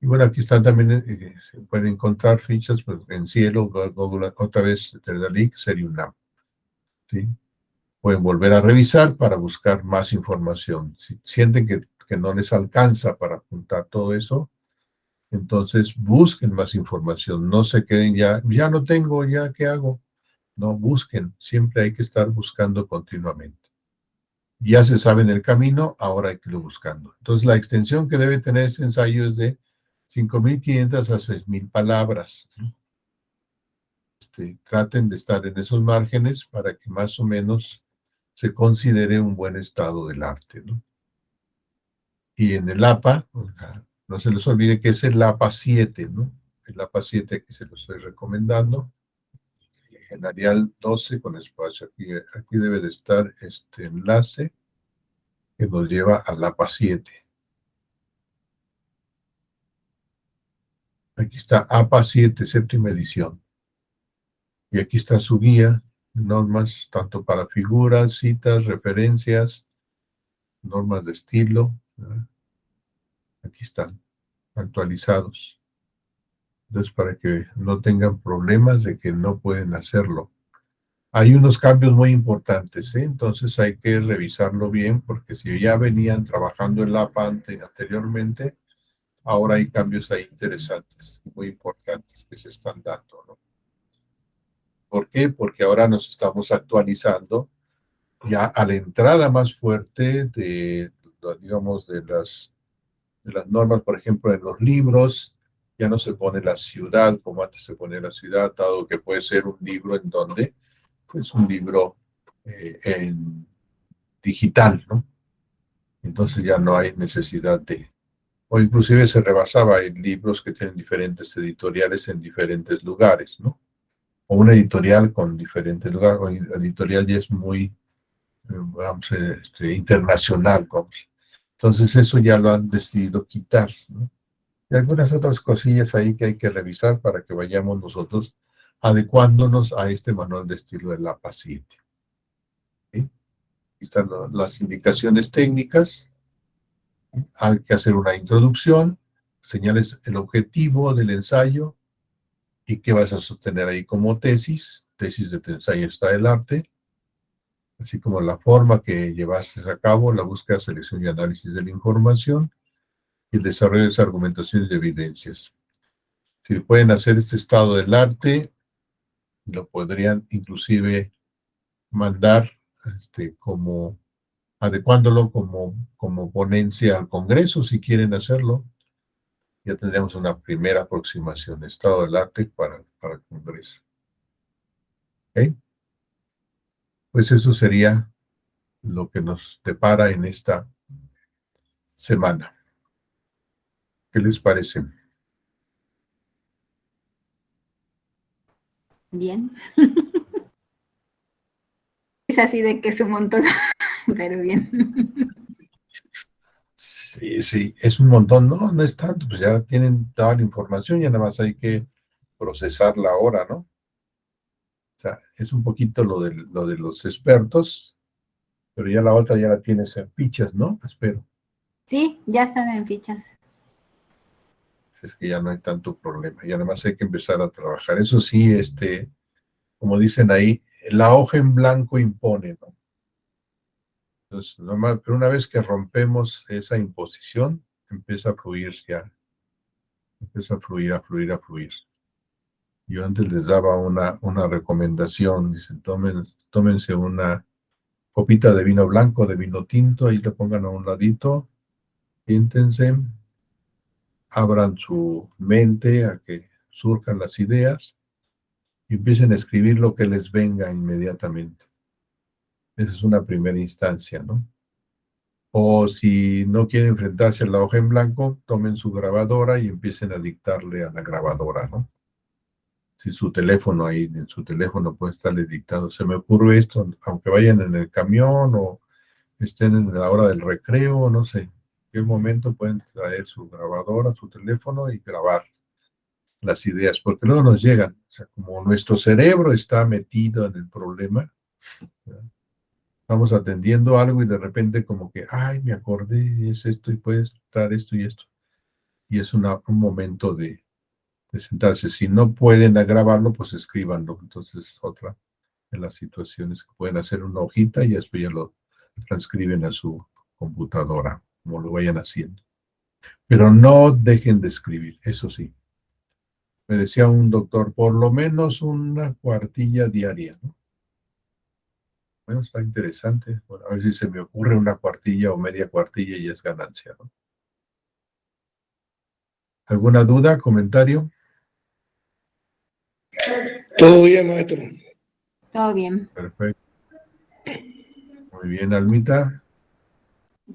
Y bueno, aquí están también, se pueden encontrar fichas pues, en Cielo, Google, otra vez de Dalí, sería UNAM, ¿sí? Pueden volver a revisar para buscar más información. Si sienten que no les alcanza para apuntar todo eso, entonces busquen más información, no se queden ya no tengo, ya, ¿qué hago? No, busquen, siempre hay que estar buscando continuamente. Ya se sabe en el camino, ahora hay que irlo buscando. Entonces, la extensión que debe tener este ensayo es de 5.500 a 6.000 palabras. Traten de estar en esos márgenes para que más o menos se considere un buen estado del arte, ¿no? Y en el APA, no se les olvide que es el APA 7, ¿no? El APA 7 que se lo estoy recomendando. En Arial 12 con espacio. Aquí debe de estar este enlace que nos lleva al APA 7. Aquí está APA 7, séptima edición. Y aquí está su guía, normas tanto para figuras, citas, referencias, normas de estilo. ¿Verdad? Aquí están, actualizados. Entonces, para que no tengan problemas de que no pueden hacerlo. Hay unos cambios muy importantes, ¿eh? Entonces hay que revisarlo bien, porque si ya venían trabajando en la APA anteriormente, ahora hay cambios ahí interesantes, muy importantes que se están dando, ¿no? ¿Por qué? Porque ahora nos estamos actualizando ya a la entrada más fuerte de, digamos, de las normas, por ejemplo, en los libros, ya no se pone la ciudad como antes se ponía la ciudad, dado que puede ser un libro en donde, pues un libro en digital, ¿no? Entonces ya no hay necesidad de, o inclusive se rebasaba en libros que tienen diferentes editoriales en diferentes lugares, ¿no? O una editorial con diferentes lugares, o editorial ya es muy, vamos, internacional, vamos. Entonces eso ya lo han decidido quitar, ¿no? Y algunas otras cosillas ahí que hay que revisar para que vayamos nosotros adecuándonos a este manual de estilo de la paciente. ¿Sí? Aquí están las indicaciones técnicas. Hay que hacer una introducción, señales el objetivo del ensayo y qué vas a sostener ahí como tesis de tu ensayo está el arte, así como la forma que llevaste a cabo, la búsqueda, selección y análisis de la información y el desarrollo de esas argumentaciones y evidencias. Si pueden hacer este estado del arte, lo podrían inclusive mandar como adecuándolo como ponencia al Congreso, si quieren hacerlo. Ya tendríamos una primera aproximación, estado del arte para el Congreso. ¿Ok? Pues eso sería lo que nos depara en esta semana. ¿Qué les parece? Bien. Es así de que es un montón, pero bien. Sí, sí, es un montón. No, no es tanto, pues ya tienen toda la información, ya nada más hay que procesarla ahora, ¿no? O sea, es un poquito lo de los expertos, pero ya la otra ya la tienes en fichas, ¿no? Espero. Sí, ya están en fichas. Es que ya no hay tanto problema, ya nada más hay que empezar a trabajar. Eso sí, como dicen ahí, la hoja en blanco impone, ¿no? Entonces, nomás, pero una vez que rompemos esa imposición, empieza a fluir ya, empieza a fluir, a fluir, a fluir. Yo antes les daba una recomendación, dicen, tómense una copita de vino blanco, de vino tinto, ahí le pongan a un ladito, siéntense, abran su mente a que surjan las ideas y empiecen a escribir lo que les venga inmediatamente. Esa es una primera instancia, ¿no? O si no quieren enfrentarse a la hoja en blanco, tomen su grabadora y empiecen a dictarle a la grabadora, ¿no? Si su teléfono ahí, en su teléfono puede estarle dictado, se me ocurre esto, aunque vayan en el camión o estén en la hora del recreo, no sé, en qué momento pueden traer su grabadora, su teléfono y grabar las ideas, porque luego nos llegan, o sea, como nuestro cerebro está metido en el problema, ¿verdad? Estamos atendiendo algo y de repente como que, ay, me acordé, es esto y puede estar esto y esto. Y es un momento de sentarse. Si no pueden grabarlo, pues escríbanlo. Entonces, otra de las situaciones que pueden hacer una hojita y después ya lo transcriben a su computadora, como lo vayan haciendo. Pero no dejen de escribir, eso sí. Me decía un doctor, por lo menos una cuartilla diaria, ¿no? Bueno, está interesante. Bueno, a ver si se me ocurre una cuartilla o media cuartilla y es ganancia, ¿no? ¿Alguna duda, comentario? Todo bien, maestro. Todo bien. Perfecto. Muy bien, Almita.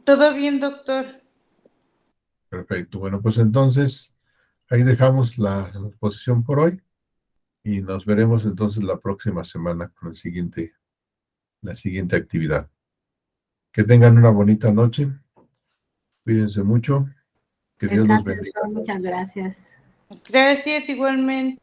Todo bien, doctor. Perfecto. Bueno, pues entonces ahí dejamos la exposición por hoy y nos veremos entonces la próxima semana con la siguiente actividad. Que tengan una bonita noche. Cuídense mucho. Que Dios los Descanse, bendiga. doctor. Muchas gracias. Gracias igualmente.